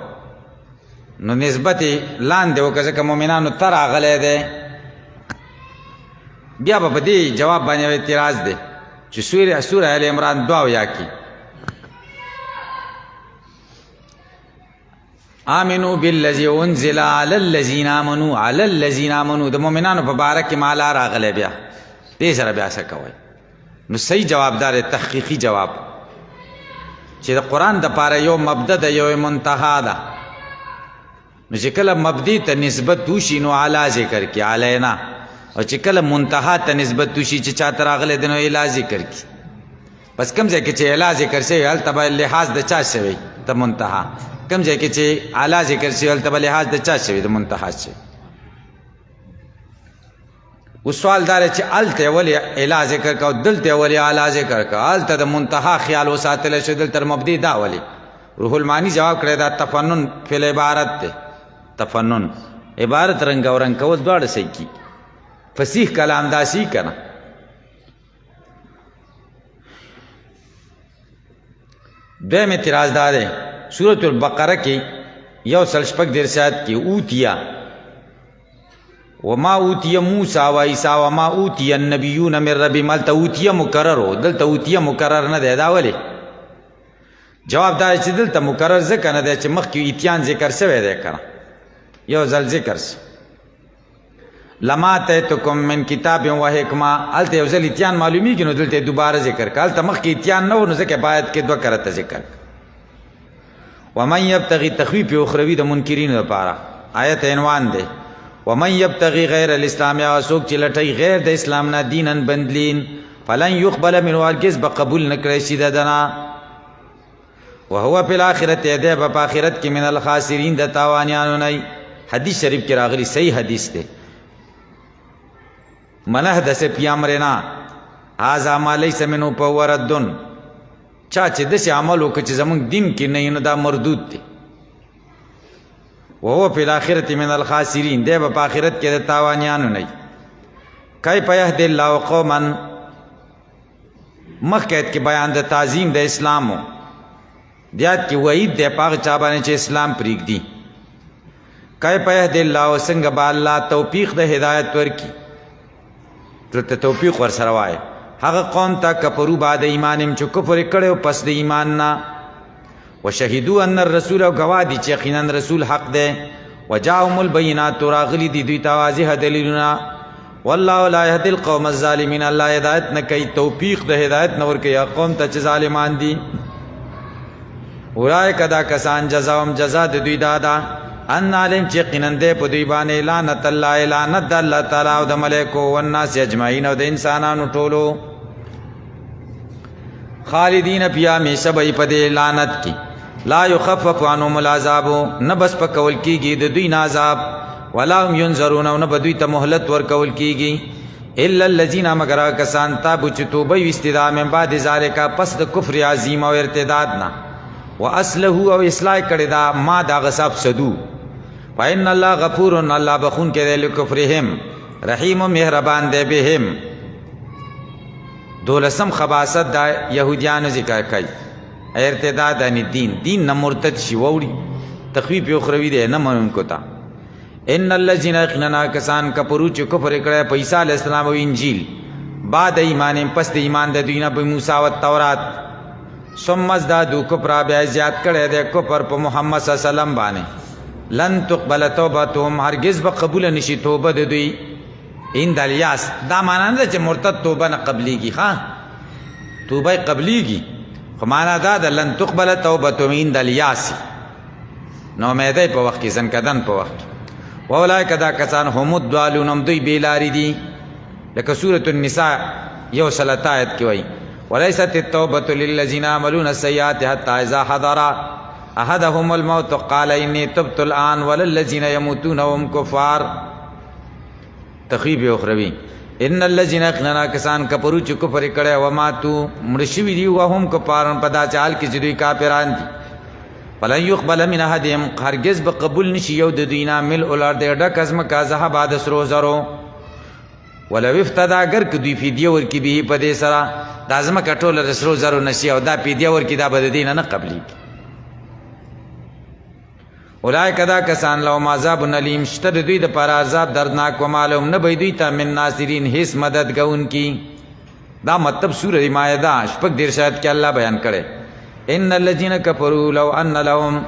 نو نسبت لاندې وکړه ځکه مؤمنانو ته راغلی دی بیا به په دې جواب باندې اعتراض دی چې سوره ال عمران 2 یا کې آمنو بالذی انزل علی الذین آمنوا علی الذین آمنوا د مؤمنانو په باره کې مالا راغلی بیا دې سره بیا څه کوئ نو صحیح جواب دار تحقیقي جواب چې د قرآن دپاره یو مبدا ده یو منتها ده نو چې کله مبدي ته نسبت وشي نو اعلی ذکر کې علینا او چې کله منتها ته نسبت وشي چې چاته راغلی دی نو اعلی ذکر کې بس کوم ځای کې چې اعلی ذکر شوی هلته به لحاظ د چا شوی د منتها کوم ځای کې چې اعلی ذکر شوی هلته به لحاظ د چا شوی د منتها شوی اوس سوال دا دی چې هلته ولې اعلی ذکر کا او دلته ولې اعلی ذکر کا هلته د منتها خیال وساتلی شو دلته مبدي دا ولې روح المعانی جواب کړی دا تفنن فی العبارت دی تفنن عبارت رنګ او رنګ کول دواړه صحیح کی فصیح کلام داسی کنه دویم اعتراض دا دی سورة البقره کې یو سل شپږ دېرش آیت کې اوتیا وما اوتی موسی و عیسی وما اوتی النبیون من ربهم هلته اوتیه مکرر و دلته اوتیه مکرر نه دی دا ولې جواب دا چې دلته مکرر ځکه نه دی چې مخکې اتیان ذکر شوی دی کنه یو ځل ذکر شو لما آتیتکم من کتاب و حکمه هلته یو ځل اتیان معلومیږي نو دلته دوباره ذکر که هلته مخکې اتیان نه و نو ځکه باید کې دوه کرته ذکر ومن یبتغي تخویف اخروي د منکرینو دپاره آیت عنوان دی ومن یبتغي غیر الاسلام یا څوک چې لټوي غیر د اسلام نه دینا بندلین فلن یقبل منه هرګز به قبول نه کړی شي د ده نه وهو فی الآخرة دی به په آخرت کې من الخاسرین د تاوانیانو نه حدیث شریف کې راغلی صحیح حدیث دی من احدث فی امرنا هذا ما لیس منه فهو رد چا چې داسې عمل وکړه چې زموږ دین کې نه نو دا مردود دی وهو فی الآخرة من الخاسرین دی به په آخرت کې د تاوانیانو نه کیف یهدی الله قوما مخکې کې بیان د تعظیم د اسلام و دیات کې وعید دی په هغه چا باندې چې اسلام پرېږدي کیف یهدی الله څنګه به الله توفیق د هدایت ورکړي دلته توفیق ورسره وایي هغه قوم ته کفرو بعد ایمانهم چې کفر یې کړی پس د ایمان نه وشهدوا ان الرسول او گواه دي چې یقینا رسول حق دی وجاءهم البينات راغلی دي دوی ته واضح دلیلونه والله لا يهدي القوم الظالمين الله هدایت نه کوي توفیق د هدایت نور کوي قوم ته چې ظالمان دي اولئک دا کسان جزاهم جزا د دوی دادا ان علم چې قننده په دوی باندې لعنت الله لعنت الله تعالی او د ملائکو او الناس اجمعین او د انسانانو ټولو خالدین فیها همیشه به په دې لعنت کې لا يخفف عنهم العذاب نه بس پکول کیږي د دوی نه عذاب ولا هم ينظرون او نه به دوی ته مهلت ورکول کیږي الا الذين مگر کسان تابوا چې توبه وستدا من بعد ذالک پس د کفر عظیم او ارتداد نه واصله او اصلاح کړي دا ما دا غصب سدو فإن الله غفور الله بخون کې د کفرهم رحیم و مهربان دی بهم دولسم خباست دا یهودیانو ذکر کوي ارتداد ان دین نه مرتد شي ووري تخفیف اخروی دی نه منونکو تا ان الذين يقننا کسان کفرو چې کفر کړه په عیسی علی السلام او انجیل بعد ایمان پس د ایمان د دوی نه په موسی او تورات ثم ازدادوا کفر بیا زیات کړه د کفر په محمد صلی الله علیه وسلم باندې لن تقبل توبتهم هرگز به قبول نشي توبه د دوی ان الیاس دا معنا نه چې مرتد توبه نه قبليږي ها توبه قبليږي خو معنا دا د لن تقبل توبتهم ان الیاس نو مېده په وخت کې زنکدن په وخت اولئک دا کسان هم الضالون هم دوی بیلاری دي لکه سورۃ النساء یو سلطه آیت کې وایي وليست التوبة للذين يعملون السيئات حتى إذا حضر أحدهم الموت قال إني تبت الآن وللذين يموتون وهم كفار تخیب اخروی ان الذين يقننا کسان کفرو چې کفر کړه و ماتو مرشوی دی وهم کفارن پدا چال کې چې دوی کافران دي فلن يقبل من احدهم هرگز به قبول نشي یو د دوینا ملء الارض ډک ازم کا ذهب د سرو زرو ولو افتدا اگر که دوی فدیه ورکی به په دې سره د ازم کټول د سرو زرو نشي او دا فدیه ورکی دا بد دین نه قبلي اولئک دا کسان لهم عذاب الیم شته دوی د پر عذاب دردناک و معلوم نه به دوی ته من ناصرین هیڅ مدد کوون کی دا مطلب سورۃ مائده شپږ دیر شاید کې الله بیان کړي ان الذين كفروا لو ان لهم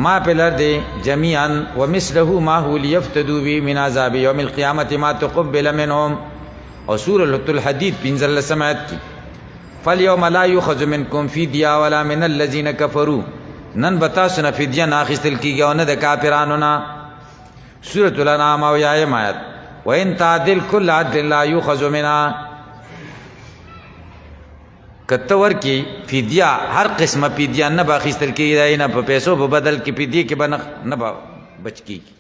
ما في الارض جميعا ومثله ما هو ليفتدوا به من عذاب يوم القيامه ما تقبل منهم او سورۃ الحديد بنزل سمعت فاليوم لا يؤخذ منكم فدية ولا من الذين كفروا نن بتاسو نه فدیه نه اخیستل کیږي او نه د کافرانو نه سورۃ الانعام او یایم آیت وان تعدل كل عدل لا يؤخذ منها کتور کی فدیه هر قسمه فدیه نه باخیستل کیږي نه په پیسو په بدل کې فدیه کې نه بچ کیږي